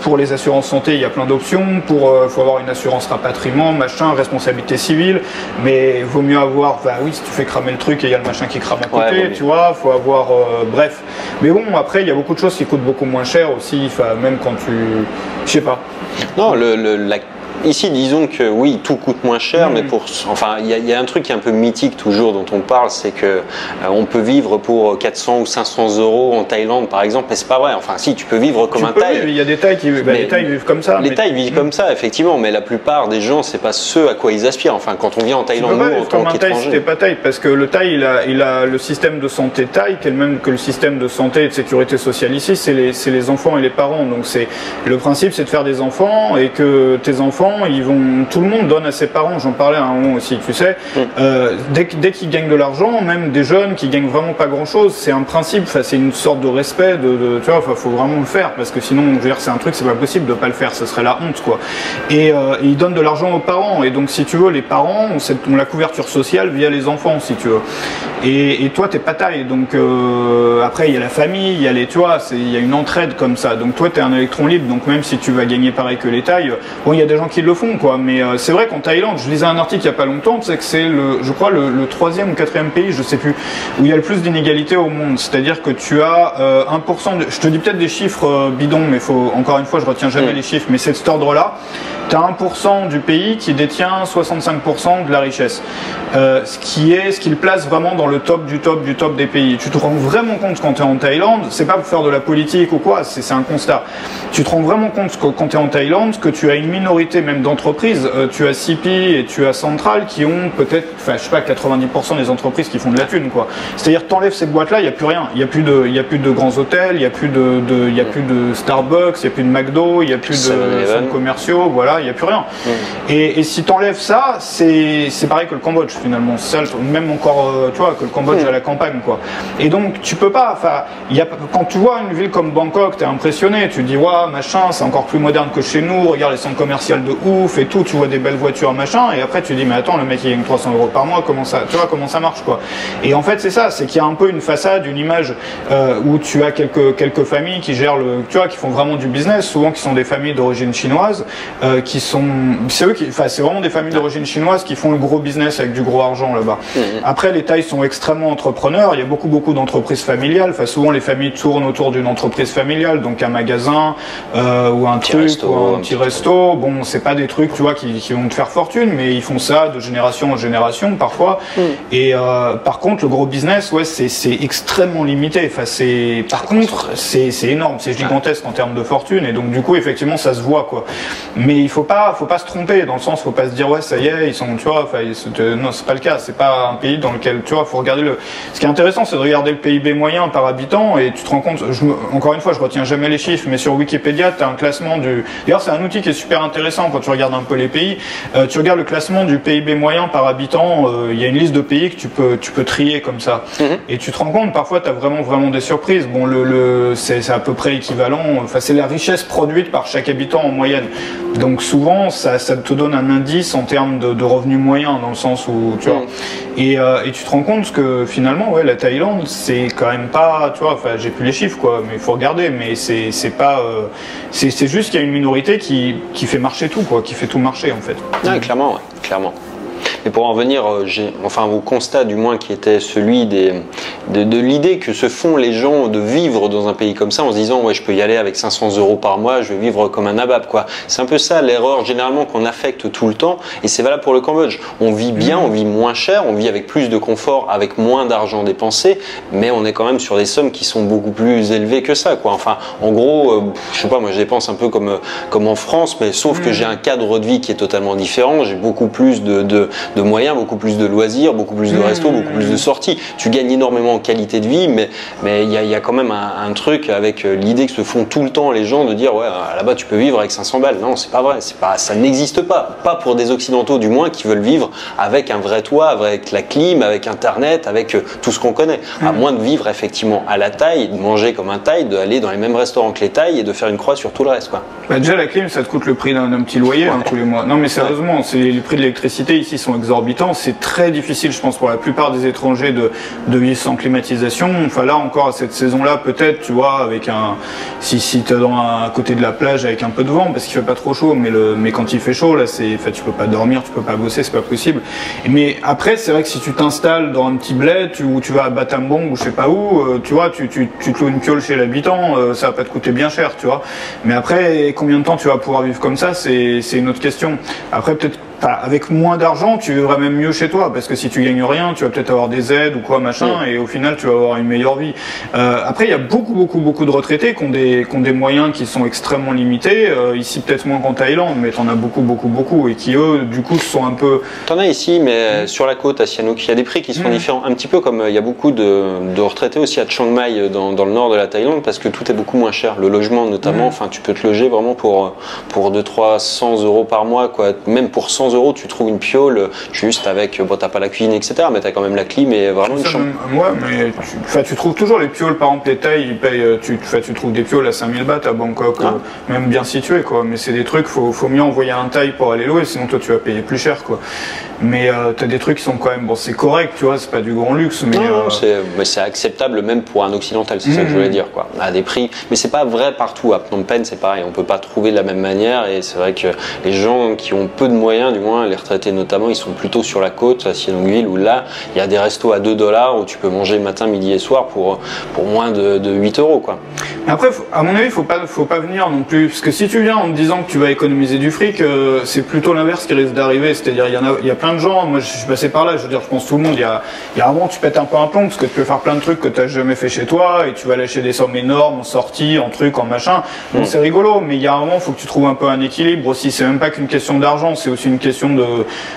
Pour les assurances santé, il y a plein d'options. Faut avoir une assurance rapatriement, machin, responsabilité civile, mais vaut mieux avoir, oui, si tu fais cramer le truc et il y a le machin qui crame à côté, tu vois, faut avoir, bref. Mais bon, après, il y a beaucoup de choses qui coûtent beaucoup moins cher aussi, même quand je sais pas. Non, ici, disons que oui, tout coûte moins cher, mais il y a un truc qui est un peu mythique toujours dont on parle, c'est que on peut vivre pour 400 ou 500 euros en Thaïlande, par exemple, mais c'est pas vrai. Enfin, si, tu peux vivre comme un Thaï. Il y a des Thaïs les Thaïs vivent comme ça. Les Thaïs vivent comme ça, effectivement, mais la plupart des gens, c'est pas ce à quoi ils aspirent. Enfin, quand on vient en Thaïlande, nous, en tant qu'étranger. C'était pas Thaï, parce que le Thaï, il a le système de santé Thaï, qui est le même que le système de santé et de sécurité sociale ici. C'est les enfants et les parents. Donc le principe, c'est de faire des enfants et que tes enfants, tout le monde donne à ses parents, j'en parlais à un moment aussi, tu sais, dès qu'ils gagnent de l'argent, même des jeunes qui gagnent vraiment pas grand chose, c'est un principe, c'est une sorte de respect, tu vois, faut vraiment le faire, parce que sinon, je veux dire, c'est un truc, c'est pas possible de pas le faire, ce serait la honte, quoi. Et ils donnent de l'argent aux parents, et donc si tu veux, les parents ont la couverture sociale via les enfants, si tu veux. Et toi, t'es pas Thaï, donc après, il y a la famille, il y a tu vois, il y a une entraide comme ça, donc toi, t'es un électron libre, donc même si tu vas gagner pareil que les Thaïs, bon, il y a des gens qui le font, quoi, mais c'est vrai qu'en Thaïlande, je lisais un article il n'y a pas longtemps, c'est que c'est je crois le 3e ou 4e pays, je sais plus, où il y a le plus d'inégalités au monde. C'est-à-dire que tu as 1% je te dis peut-être des chiffres bidons, mais encore une fois, je retiens jamais les chiffres, mais c'est de cet ordre-là. Tu as 1% du pays qui détient 65% de la richesse, ce qui le place vraiment dans le top du top des pays. Tu te rends vraiment compte quand tu es en Thaïlande, c'est pas pour faire de la politique ou quoi, c'est un constat. Tu te rends vraiment compte quand tu es en Thaïlande que tu as une minorité même d'entreprises, tu as CP et tu as Central qui ont peut-être, je sais pas, 90% des entreprises qui font de la thune, quoi. C'est-à-dire, t'enlèves ces boîtes-là, il n'y a plus rien. Il n'y a plus de grands hôtels, il n'y a plus de Starbucks, il n'y a plus de McDo, il n'y a plus de centres commerciaux, voilà, il n'y a plus rien. Et si t'enlèves ça, c'est pareil que le Cambodge, finalement. Même encore, tu vois, que le Cambodge à la campagne, quoi. Et donc, tu peux pas, quand tu vois une ville comme Bangkok, t'es impressionné, tu dis, ouais, machin, c'est encore plus moderne que chez nous, regarde les centres commerciaux de ouf et tout, tu vois des belles voitures, machin, et après tu dis, mais attends, le mec il gagne 300 euros par mois, tu vois comment ça marche, quoi. Et en fait, c'est ça, c'est qu'il y a un peu une façade, une image où tu as quelques familles qui gèrent tu vois, qui font vraiment du business, souvent qui sont des familles d'origine chinoise, c'est vraiment des familles d'origine chinoise qui font le gros business avec du gros argent là-bas. Après, les Thaïs sont extrêmement entrepreneurs, il y a beaucoup d'entreprises familiales, souvent les familles tournent autour d'une entreprise familiale, donc un magasin, ou un truc, ou un petit resto, bon, c'est pas des trucs, tu vois, qui vont te faire fortune, mais ils font ça de génération en génération parfois. Et par contre, le gros business, ouais, c'est extrêmement limité. Par contre, c'est énorme, c'est gigantesque en termes de fortune, et donc du coup, effectivement, ça se voit, quoi. Mais il faut pas se tromper, dans le sens, faut pas se dire, ouais, ça y est, ils sont, tu vois, non, c'est pas le cas. C'est pas un pays dans lequel, tu vois, faut regarder ce qui est intéressant, c'est de regarder le PIB moyen par habitant, et tu te rends compte, encore une fois, je retiens jamais les chiffres, mais sur Wikipédia, tu as un classement d'ailleurs, c'est un outil qui est super intéressant quand tu regardes un peu les pays. Tu regardes le classement du PIB moyen par habitant, il y a une liste de pays que tu peux trier comme ça. Et tu te rends compte, parfois, tu as vraiment des surprises. Bon, c'est à peu près équivalent, c'est la richesse produite par chaque habitant en moyenne. Donc souvent, ça te donne un indice en termes de revenus moyens, dans le sens où, tu vois. Et tu te rends compte que finalement, ouais, la Thaïlande, c'est quand même pas, tu vois, j'ai plus les chiffres, quoi, mais il faut regarder, mais c'est pas, c'est juste qu'il y a une minorité qui fait marcher tout, quoi, qui fait tout marcher, en fait. Ouais, clairement, ouais, clairement. Mais pour en revenir, enfin au constat du moins qui était celui de l'idée que se font les gens de vivre dans un pays comme ça en se disant ouais je peux y aller avec 500 € par mois, je vais vivre comme un nabab quoi. C'est un peu ça l'erreur généralement qu'on affecte tout le temps et c'est valable pour le Cambodge. On vit bien, on vit moins cher, on vit avec plus de confort, avec moins d'argent dépensé, mais on est quand même sur des sommes qui sont beaucoup plus élevées que ça quoi. Enfin en gros, je sais pas, moi je dépense un peu comme en France, mais sauf que j'ai un cadre de vie qui est totalement différent, j'ai beaucoup plus de moyens, beaucoup plus de loisirs, beaucoup plus de restos, beaucoup plus de sorties. Tu gagnes énormément en qualité de vie, mais il y a quand même un truc avec l'idée que se font tout le temps les gens de dire ouais là-bas tu peux vivre avec 500 balles. Non, c'est pas vrai, ça n'existe pas. Pas pour des occidentaux du moins qui veulent vivre avec un vrai toit, avec la clim, avec internet, avec tout ce qu'on connaît. À moins de vivre effectivement à la taille, de manger comme un taille, d'aller dans les mêmes restaurants que les tailles et de faire une croix sur tout le reste quoi. Bah déjà la clim ça te coûte le prix d'un petit loyer tous les mois. Non mais sérieusement, les prix de l'électricité ici sont exorbitants. C'est très difficile je pense pour la plupart des étrangers de vivre sans climatisation. Enfin là encore à cette saison-là peut-être tu vois avec si tu es à côté de la plage avec un peu de vent parce qu'il fait pas trop chaud mais quand il fait chaud là tu peux pas dormir, tu peux pas bosser, c'est pas possible. Mais après c'est vrai que si tu t'installes dans un petit bled ou tu vas à Battambang ou je sais pas où, tu vois tu te loues une piole chez l'habitant, ça va pas te coûter bien cher tu vois. Mais après combien de temps tu vas pouvoir vivre comme ça c'est une autre question. Après peut-être avec moins d'argent, tu vivras même mieux chez toi, parce que si tu gagnes rien, tu vas peut-être avoir des aides ou quoi, machin, et au final, tu vas avoir une meilleure vie. Après, il y a beaucoup de retraités qui ont des moyens qui sont extrêmement limités. Ici, peut-être moins qu'en Thaïlande, mais t'en as beaucoup, et qui, eux, du coup, sont un peu... T'en as ici, mais sur la côte, à Sihanouk, il y a des prix qui sont différents. Un petit peu comme il y a beaucoup de retraités aussi à Chiang Mai, dans le nord de la Thaïlande, parce que tout est beaucoup moins cher. Le logement, notamment, enfin, tu peux te loger vraiment pour 200-300 € par mois, quoi. Même pour 100 €, tu trouves une piole juste avec, bon, t'as pas la cuisine, etc., mais t'as quand même la clim et vraiment une chambre. Ouais, mais tu trouves toujours les pioles, par exemple, les Thaïs, ils payent, tu trouves des pioles à 5000 bahts à Bangkok, même bien situées, quoi. Mais c'est des trucs, faut mieux envoyer un Thaï pour aller louer, sinon toi tu vas payer plus cher, quoi. Mais t'as des trucs qui sont quand même, bon, c'est correct, tu vois, c'est pas du grand luxe, mais. Non, c'est acceptable même pour un occidental, c'est ça que je voulais dire, quoi. À des prix, mais c'est pas vrai partout. À Phnom Penh, c'est pareil, on peut pas trouver de la même manière, et c'est vrai que les gens qui ont peu de moyens, du moins les retraités notamment, ils sont plutôt sur la côte, à Sihanoukville, où là, il y a des restos à 2 $ où tu peux manger matin, midi et soir pour moins de 8 €, quoi. Après, à mon avis, faut pas venir non plus, parce que si tu viens en te disant que tu vas économiser du fric, c'est plutôt l'inverse qui risque d'arriver. C'est-à-dire, il y a plein de gens, moi je suis passé par là, je veux dire, je pense tout le monde, il y a un moment tu pètes un peu un plomb, parce que tu peux faire plein de trucs que tu n'as jamais fait chez toi, et tu vas lâcher des sommes énormes en sortie, en trucs, en machin. Bon, c'est rigolo, mais il y a un moment, il faut que tu trouves un peu un équilibre aussi. C'est même pas qu'une question d'argent, c'est aussi une question de,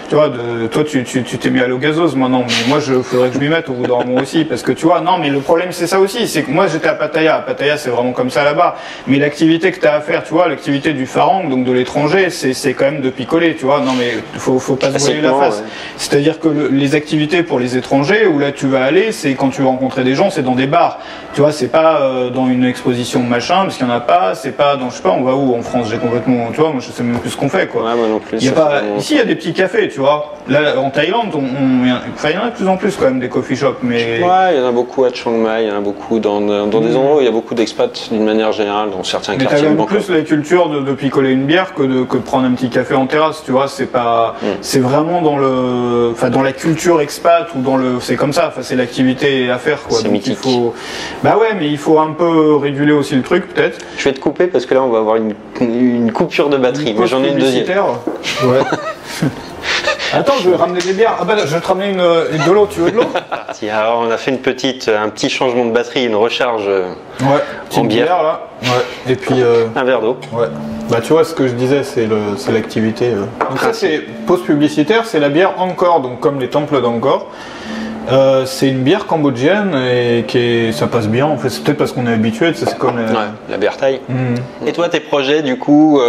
tu vois, toi tu t'es mis à l'eau gazeuse maintenant, mais moi faudrait que je m'y mette au bout d'un moment aussi, parce que tu vois, non mais le problème c'est ça aussi, c'est que moi j'étais à Pattaya c'est vraiment comme ça là-bas, mais l'activité que tu as à faire, tu vois, l'activité du farang, donc de l'étranger, c'est quand même de picoler, tu vois, non mais faut pas se voiler la face. Ouais. C'est-à-dire que les activités pour les étrangers, où là tu vas aller, c'est quand tu veux rencontrer des gens, c'est dans des bars, tu vois, c'est pas dans une exposition machin, parce qu'il y en a pas, c'est pas dans, je sais pas, on va où en France, j'ai complètement, tu vois, moi je sais même plus ce qu'on fait, quoi. Ouais, moi non plus. Ici il y a des petits cafés, tu vois, là en Thaïlande, il y en a de plus en plus quand même des coffee shops, mais... Ouais, il y en a beaucoup à Chiang Mai, il y en a beaucoup dans des endroits où il y a beaucoup d'expats d'une manière générale, dans certains quartiers. Mais t'as plus la culture de picoler une bière que de prendre un petit café en terrasse, tu vois, c'est pas... C'est vraiment dans dans la culture expat, ou c'est comme ça, c'est l'activité à faire, quoi. C'est mythique. Bah ouais, mais il faut un peu réguler aussi le truc, peut-être. Je vais te couper parce que là on va avoir une coupure de batterie, mais j'en ai une deuxième. Ouais. Attends, je vais ramener des bières. Ah bah je vais te ramener de l'eau, tu veux de l'eau? Alors on a fait un petit changement de batterie, une recharge en bière là. Ouais. Et puis un verre d'eau. Ouais. Bah tu vois ce que je disais, c'est l'activité. Donc ça c'est pause publicitaire, c'est la bière Angkor, donc comme les temples d'Angkor. C'est une bière cambodgienne et ça passe bien en fait, c'est peut-être parce qu'on est habitué, c'est comme la bière thaï. Et toi tes projets du coup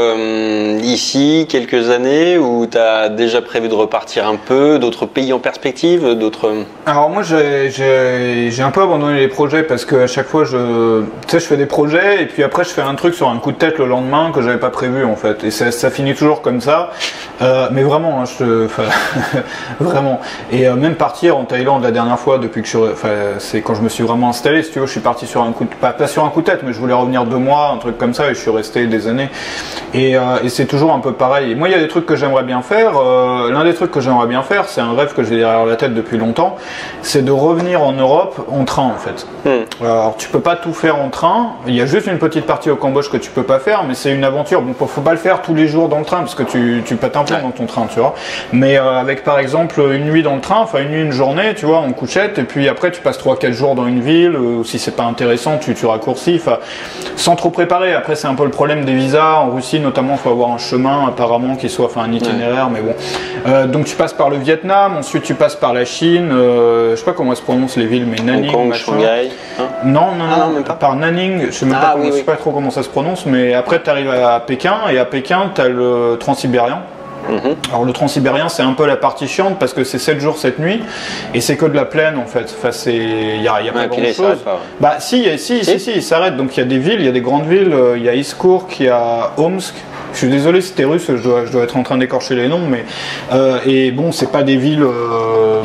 ici quelques années, ou tu as déjà prévu de repartir un peu, d'autres pays en perspective, d'autres... Alors moi j'ai un peu abandonné les projets parce que à chaque fois je fais des projets et puis après je fais un truc sur un coup de tête le lendemain que j'avais pas prévu en fait, et ça finit toujours comme ça, mais vraiment vraiment, et même partir en Thaïlande la dernière fois depuis que c'est quand je me suis vraiment installé, si tu veux, je suis parti sur un coup de, pas sur un coup de tête, mais je voulais revenir 2 mois, un truc comme ça, et je suis resté des années. Et c'est toujours un peu pareil. Et moi, il y a des trucs que j'aimerais bien faire. L'un des trucs que j'aimerais bien faire, c'est un rêve que j'ai derrière la tête depuis longtemps, c'est de revenir en Europe en train en fait. Alors tu peux pas tout faire en train. Il y a juste une petite partie au Cambodge que tu peux pas faire, mais c'est une aventure. Bon, faut pas le faire tous les jours dans le train parce que tu pètes un plomb dans ton train, tu vois. Mais avec par exemple une nuit dans le train, enfin une nuit, une journée, tu vois, en couchette, et puis après tu passes 3-4 jours dans une ville. Si c'est pas intéressant, tu raccourcis. Sans trop préparer. Après c'est un peu le problème des visas en Russie notamment. Il faut avoir un chemin apparemment qui soit, enfin un itinéraire, mais bon. Donc tu passes par le Vietnam, ensuite tu passes par la Chine. Je sais pas comment se prononcent les villes, mais Nanning, Hong Kong, Shanghai. Non, même pas. par Nanning, je sais même pas, je sais pas trop comment ça se prononce, mais après tu arrives à Pékin, et à Pékin tu as le Transsibérien. Alors le Transsibérien c'est un peu la partie chiante parce que c'est 7 jours 7 nuits et c'est que de la plaine en fait. Enfin il y a pas grand chose. Bah si il s'arrête. Donc il y a des villes, il y a des grandes villes, il y a Iskourk, il y a Omsk. Je suis désolé si t'es russe, je dois être en train d'écorcher les noms, mais et bon c'est pas des villes,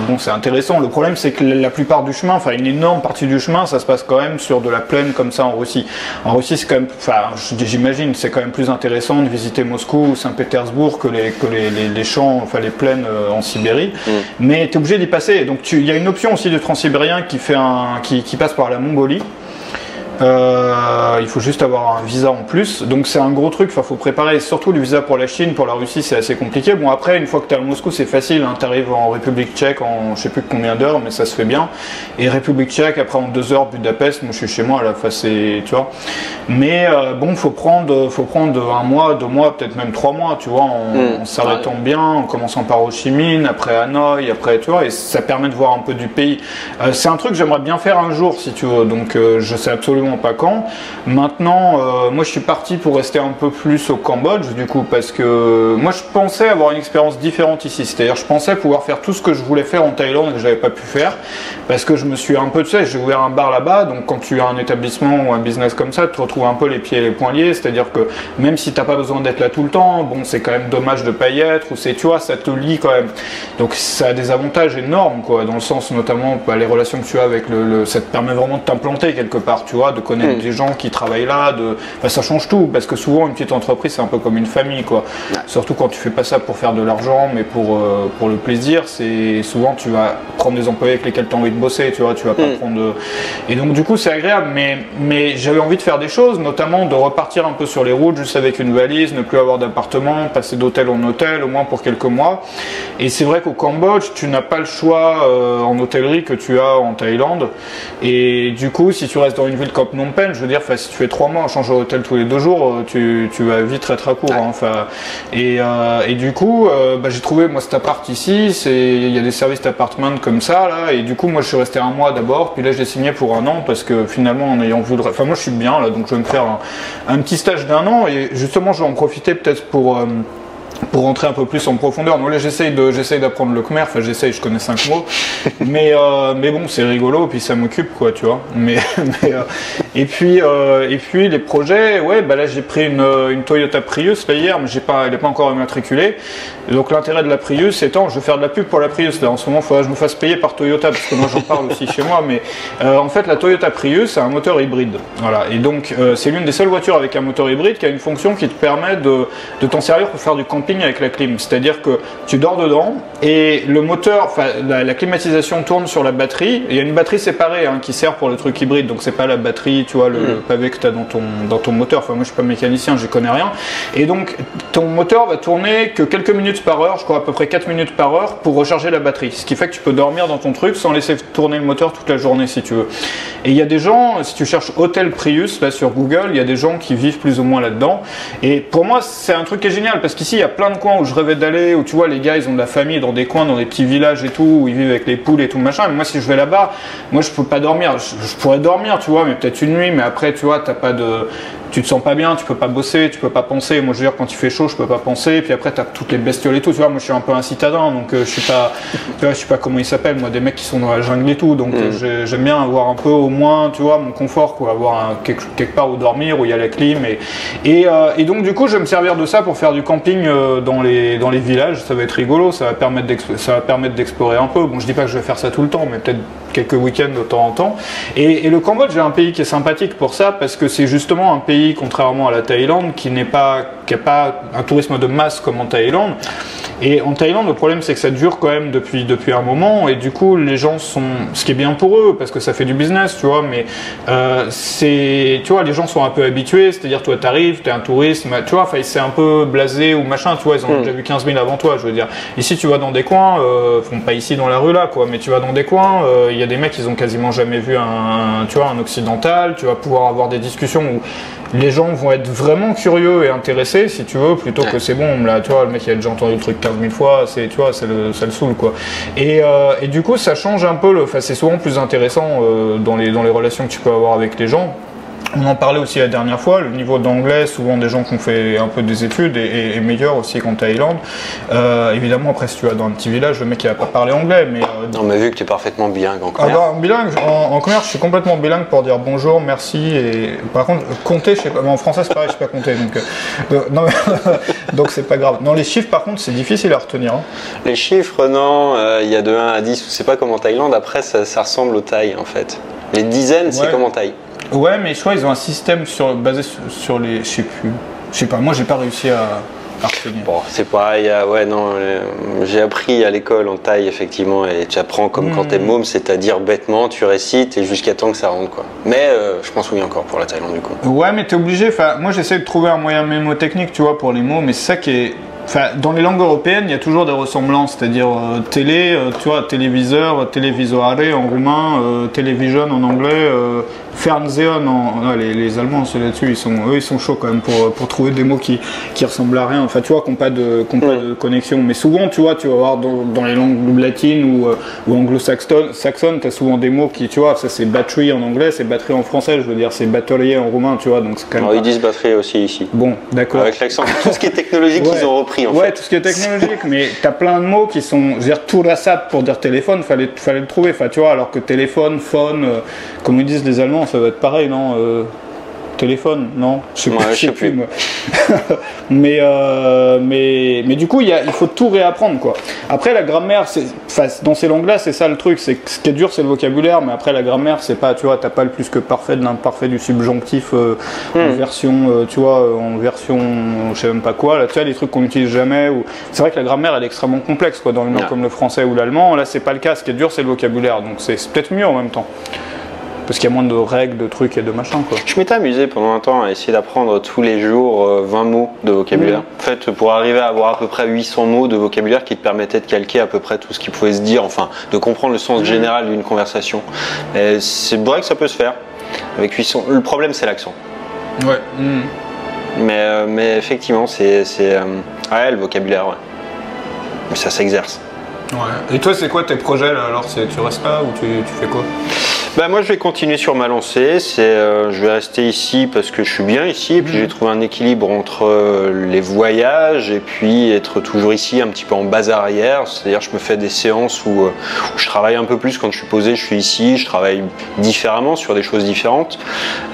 bon c'est intéressant. Le problème c'est que la plupart du chemin, enfin une énorme partie du chemin, ça se passe quand même sur de la plaine comme ça en Russie. En Russie c'est quand même, enfin j'imagine c'est quand même plus intéressant de visiter Moscou ou Saint-Pétersbourg que les champs, enfin les plaines en Sibérie. Mais tu es obligé d'y passer. Donc il y a une option aussi du transsibérien qui passe par la Mongolie. Il faut juste avoir un visa en plus, donc c'est un gros truc, il faut préparer, surtout le visa pour la Chine, pour la Russie c'est assez compliqué. Bon après une fois que tu es à Moscou c'est facile, hein, tu arrives en République tchèque en je sais plus combien d'heures mais ça se fait bien, et République tchèque après en 2 heures Budapest, moi je suis chez moi là, c'est, tu vois. Mais bon faut prendre 1 mois, 2 mois, peut-être même 3 mois, tu vois, en s'arrêtant bien, en commençant par Ho Chi Minh, après Hanoï, après tu vois, et ça permet de voir un peu du pays. C'est un truc que j'aimerais bien faire un jour si tu veux, donc je sais absolument pas quand. Maintenant, moi je suis parti pour rester un peu plus au Cambodge du coup parce que moi je pensais avoir une expérience différente ici, c'est-à-dire je pensais pouvoir faire tout ce que je voulais faire en Thaïlande et que j'avais pas pu faire parce que je me suis un peu, tu sais, j'ai ouvert un bar là-bas, donc quand tu as un établissement ou un business comme ça, tu te retrouves un peu les pieds et les poings liés, c'est-à-dire que même si t'as pas besoin d'être là tout le temps, bon c'est quand même dommage de pas y être, ou c'est, tu vois, ça te lie quand même. Donc ça a des avantages énormes quoi, dans le sens notamment les relations que tu as avec ça te permet vraiment de t'implanter quelque part, tu vois, de connaître des gens qui travaillent là, enfin, ça change tout parce que souvent une petite entreprise c'est un peu comme une famille quoi. Surtout quand tu fais pas ça pour faire de l'argent mais pour le plaisir, c'est souvent tu vas prendre des employés avec lesquels tu as envie de bosser, tu vois, tu vas pas prendre de... Et donc du coup c'est agréable, mais j'avais envie de faire des choses, notamment de repartir un peu sur les routes juste avec une valise, ne plus avoir d'appartement, passer d'hôtel en hôtel au moins pour quelques mois. Et c'est vrai qu'au Cambodge tu n'as pas le choix en hôtellerie que tu as en Thaïlande, et du coup si tu restes dans une ville comme Phnom Penh, je veux dire, si tu fais 3 mois en changeant d'hôtel tous les 2 jours, tu vas vite très très court. Hein, et du coup, j'ai trouvé moi cet appart ici, il y a des services d'appartement comme ça là, et du coup moi je suis resté 1 mois d'abord, puis là je l'ai signé pour 1 an parce que finalement en ayant vu enfin moi je suis bien là, donc je vais me faire un petit stage d'1 an et justement je vais en profiter peut-être pour rentrer un peu plus en profondeur. Donc là j'essaye d'apprendre le khmer, enfin je connais 5 mots, mais bon c'est rigolo, puis ça m'occupe quoi, tu vois. Et puis les projets, ouais, là j'ai pris une Toyota Prius là hier, mais elle n'est pas encore immatriculée. Donc l'intérêt de la Prius étant, je vais faire de la pub pour la Prius là en ce moment, il faudrait que je me fasse payer par Toyota parce que moi j'en parle aussi chez moi, mais en fait la Toyota Prius a un moteur hybride, voilà, et donc c'est l'une des seules voitures avec un moteur hybride qui a une fonction qui te permet de t'en servir pour faire du camping avec la clim, c'est-à-dire que tu dors dedans et le moteur, enfin la climatisation tourne sur la batterie. Il y a une batterie séparée hein, qui sert pour le truc hybride, donc c'est pas la batterie, tu vois, le pavé que tu as dans ton moteur. Enfin moi je suis pas mécanicien, j'y connais rien, et donc ton moteur va tourner que quelques minutes par heure, je crois à peu près 4 minutes par heure pour recharger la batterie, ce qui fait que tu peux dormir dans ton truc sans laisser tourner le moteur toute la journée si tu veux. Et il y a des gens, si tu cherches hôtel Prius là sur Google, il y a des gens qui vivent plus ou moins là-dedans, et pour moi c'est un truc qui est génial parce qu'ici il y a plein de coins où je rêvais d'aller, où tu vois les gars ils ont de la famille dans des coins, dans des petits villages et tout, où ils vivent avec les poules et tout machin. Mais moi si je vais là-bas, moi je peux pas dormir, je pourrais dormir tu vois, mais peut-être une nuit, mais après tu vois t'as pas tu te sens pas bien, tu peux pas bosser, tu peux pas penser. Moi, je veux dire, quand il fait chaud, je peux pas penser. Puis après, tu as toutes les bestioles et tout. Tu vois, moi, je suis un peu un citadin, donc je suis pas, tu vois, je sais pas comment ils s'appellent, moi, des mecs qui sont dans la jungle et tout. Donc, j'aime bien avoir un peu, au moins, tu vois, mon confort, quoi, avoir quelque part où dormir, où il y a la clim. Et donc, du coup, je vais me servir de ça pour faire du camping dans les villages. Ça va être rigolo, ça va permettre d'explorer un peu. Bon, je dis pas que je vais faire ça tout le temps, mais peut-être quelques week-ends de temps en temps. Et le Cambodge est un pays qui est sympathique pour ça, parce que c'est justement un pays, contrairement à la Thaïlande, qui n'a pas un tourisme de masse comme en Thaïlande. Et en Thaïlande, le problème, c'est que ça dure quand même depuis un moment, et du coup, les gens sont, ce qui est bien pour eux, parce que ça fait du business, tu vois, mais tu vois, les gens sont un peu habitués, c'est-à-dire, toi, t'arrives, t'es un touriste, tu vois, c'est un peu blasé ou machin, tu vois, ils ont déjà vu 15 000 avant toi, je veux dire. Ici, tu vas dans des coins, pas ici dans la rue là, quoi, mais tu vas dans des coins, il y a des mecs, ils ont quasiment jamais vu un occidental, tu vas pouvoir avoir des discussions où les gens vont être vraiment curieux et intéressés, si tu veux, plutôt que c'est bon, là, tu vois, le mec, il a déjà entendu le truc 15 000 fois, tu vois, ça le saoule, quoi. Et du coup, ça change un peu, c'est souvent plus intéressant dans les relations que tu peux avoir avec les gens. On en parlait aussi la dernière fois, le niveau d'anglais, souvent des gens qui ont fait un peu des études est meilleur aussi qu'en Thaïlande. Évidemment, après, si tu vas dans un petit village, le mec il va pas parler anglais. Mais, non, mais vu que tu es parfaitement bilingue en commerce. Bilingue, en commerce, je suis complètement bilingue pour dire bonjour, merci. Et par contre, compter, je sais pas, mais en français c'est pareil, je sais pas compter. Donc, donc c'est pas grave. Non, les chiffres, par contre, c'est difficile à retenir. Hein. Les chiffres, non, il y a de 1 à 10, c'est pas comme en Thaïlande. Après, ça ressemble aux Thaïs en fait. Les dizaines, c'est comme en Thaï. Ouais, mais je crois qu'ils ont un système basé sur les. Je sais plus. Je sais pas, moi j'ai pas réussi à retenir. Bon, c'est pareil, ouais, non. J'ai appris à l'école en Thaï, effectivement, et tu apprends comme quand t'es môme, c'est-à-dire bêtement, tu récites et jusqu'à temps que ça rentre, quoi. Mais je m'en souviens encore pour la Thaïlande, du coup. Ouais, mais t'es obligé. Moi j'essaie de trouver un moyen mémotechnique, tu vois, pour les mots, mais c'est ça qui est. Dans les langues européennes, il y a toujours des ressemblances, c'est-à-dire télé, tu vois, téléviseur, télévisoare en roumain, television en anglais, Fernsehen les Allemands, ceux là-dessus, ils sont chauds quand même pour trouver des mots qui ressemblent à rien, enfin tu vois, qui n'ont pas de connexion. Mais souvent, tu vois, tu vas voir dans les langues latines ou anglo-saxonnes, tu as souvent des mots qui, tu vois, ça c'est battery en anglais, c'est batterie en français, je veux dire, c'est batterier en roumain, tu vois, donc c'est quand même. Alors, ils disent batterie aussi ici. Bon, d'accord. Avec l'accent, tout ce qui est technologique, ils ont repris. En fait. Tout ce qui est technologique, mais t'as plein de mots qui sont, je veux dire, tout rasap pour dire téléphone, fallait le trouver, enfin tu vois, alors que téléphone, phone, comme ils disent les Allemands, ça va être pareil, non téléphone, non, je sais plus. Moi. mais du coup, il faut tout réapprendre, quoi. Après, la grammaire, dans ces langues-là, c'est ça le truc. Ce qui est dur, c'est le vocabulaire, mais après, la grammaire, c'est pas, tu vois, t'as pas le plus que parfait de l'imparfait du subjonctif en version, tu vois, je sais même pas quoi. Là, tu vois, des trucs qu'on n'utilise jamais. C'est vrai que la grammaire, elle est extrêmement complexe, quoi, dans une langue comme le français ou l'allemand. Là, c'est pas le cas. Ce qui est dur, c'est le vocabulaire. Donc, c'est peut-être mieux en même temps. Parce qu'il y a moins de règles, de trucs et de machins, quoi. Je m'étais amusé pendant un temps à essayer d'apprendre tous les jours 20 mots de vocabulaire. En fait, pour arriver à avoir à peu près 800 mots de vocabulaire qui te permettaient de calquer à peu près tout ce qui pouvait se dire, enfin, de comprendre le sens général d'une conversation. Et c'est vrai que ça peut se faire. Avec 800. Le problème, c'est l'accent. Ouais. Mais effectivement, c'est le vocabulaire, ouais. Mais ça s'exerce. Ouais. Et toi, c'est quoi tes projets là? Alors, tu restes là ou tu fais quoi? Moi je vais continuer sur ma lancée, je vais rester ici parce que je suis bien ici et puis j'ai trouvé un équilibre entre les voyages et puis être toujours ici un petit peu en base arrière, c'est-à-dire je me fais des séances où je travaille un peu plus quand je suis posé, je suis ici, je travaille différemment sur des choses différentes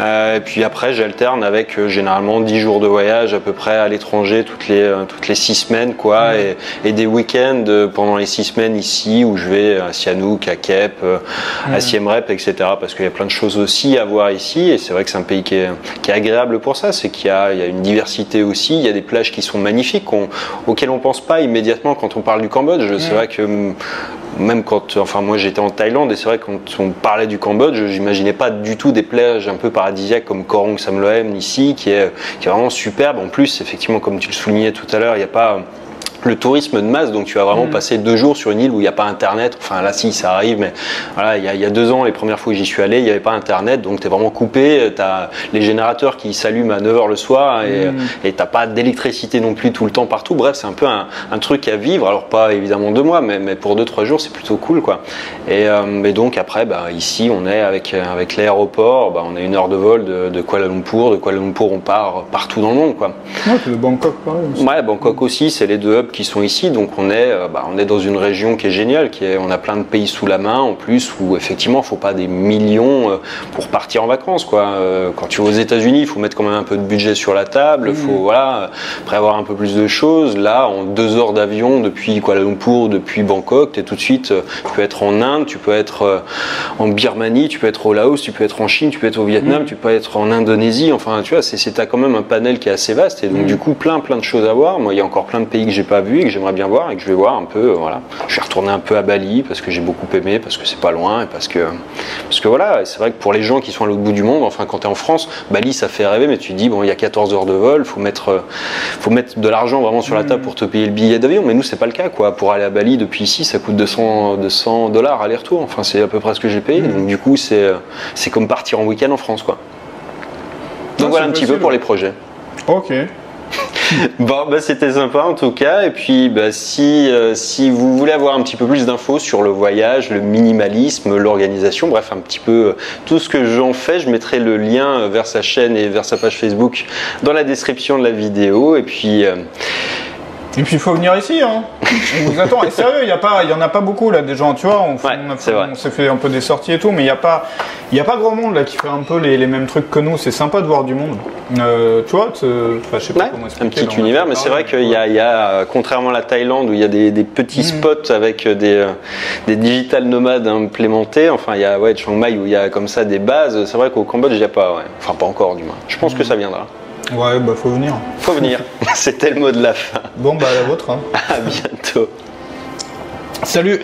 et puis après j'alterne avec généralement 10 jours de voyage à peu près à l'étranger toutes les 6 semaines quoi et des week-ends pendant les 6 semaines ici où je vais à Sihanouk, à Kep, à Siem Reap, etc. Parce qu'il y a plein de choses aussi à voir ici et c'est vrai que c'est un pays qui est agréable pour ça, c'est qu'il y a une diversité aussi, il y a des plages qui sont magnifiques auxquelles on pense pas immédiatement quand on parle du Cambodge. C'est vrai que même moi j'étais en Thaïlande et c'est vrai que quand on parlait du Cambodge, j'imaginais pas du tout des plages un peu paradisiaques comme Koh Rong Sam Loem ici qui est vraiment superbe. En plus, effectivement, comme tu le soulignais tout à l'heure, il n'y a pas le tourisme de masse, donc tu vas vraiment passer 2 jours sur une île où il n'y a pas internet, enfin là si ça arrive, mais voilà, il y a 2 ans, les premières fois que j'y suis allé, il n'y avait pas internet, donc tu es vraiment coupé, tu as les générateurs qui s'allument à 9h le soir et t'as pas d'électricité non plus tout le temps partout, bref c'est un peu un truc à vivre, alors pas évidemment 2 mois, mais pour 2-3 jours c'est plutôt cool quoi. Et donc après ici on est avec l'aéroport, on est 1 heure de vol de Kuala Lumpur, on part partout dans le monde quoi. Ouais, c'est de Bangkok pareil aussi. Ouais, Bangkok aussi, c'est les 2 hubs qui sont ici, donc on est dans une région qui est géniale, on a plein de pays sous la main en plus, où effectivement il faut pas des millions pour partir en vacances quoi. Quand tu vas aux États-Unis, il faut mettre quand même un peu de budget sur la table, il faut prévoir un peu plus de choses. Là, en 2 heures d'avion depuis Kuala Lumpur, depuis Bangkok, tu es tout de suite, tu peux être en Inde, tu peux être en Birmanie, tu peux être au Laos, tu peux être en Chine, tu peux être au Vietnam, tu peux être en Indonésie, enfin tu vois, t'as quand même un panel qui est assez vaste et donc du coup plein de choses à voir. Moi il y a encore plein de pays que j'ai pas vu et que j'aimerais bien voir et que je vais voir un peu, voilà. Je vais retourner un peu à Bali parce que j'ai beaucoup aimé, parce que c'est pas loin et parce que voilà, c'est vrai que pour les gens qui sont à l'autre bout du monde, enfin quand tu es en France, Bali ça fait rêver, mais tu te dis bon il y a 14 heures de vol, faut mettre de l'argent vraiment sur la table pour te payer le billet d'avion, mais nous c'est pas le cas quoi. Pour aller à Bali depuis ici ça coûte $200 aller-retour, enfin c'est à peu près ce que j'ai payé, donc du coup c'est comme partir en week-end en France quoi. Donc voilà un petit peu pour les projets. Ok. Bon, c'était sympa en tout cas. Et puis, si vous voulez avoir un petit peu plus d'infos sur le voyage, le minimalisme, l'organisation, bref, un petit peu tout ce que j'en fais, je mettrai le lien vers sa chaîne et vers sa page Facebook dans la description de la vidéo. Et puis il faut venir ici, hein. On vous attend. Et sérieux, il y en a pas beaucoup là des gens, tu vois. On s'est fait un peu des sorties et tout, mais il y a pas grand monde là qui fait un peu les mêmes trucs que nous. C'est sympa de voir du monde. Tu vois, je sais pas comment expliquer. Un petit univers, mais c'est vrai qu'il y a, contrairement à la Thaïlande où il y a des petits spots avec des digital nomades implémentés. Enfin, il y a Chiang Mai où il y a comme ça des bases. C'est vrai qu'au Cambodge il n'y a pas. Ouais. Enfin, pas encore du moins. Je pense que ça viendra. Ouais, faut venir. Faut venir. C'était le mot de la fin. Bon, à la vôtre. Hein. À bientôt. Salut.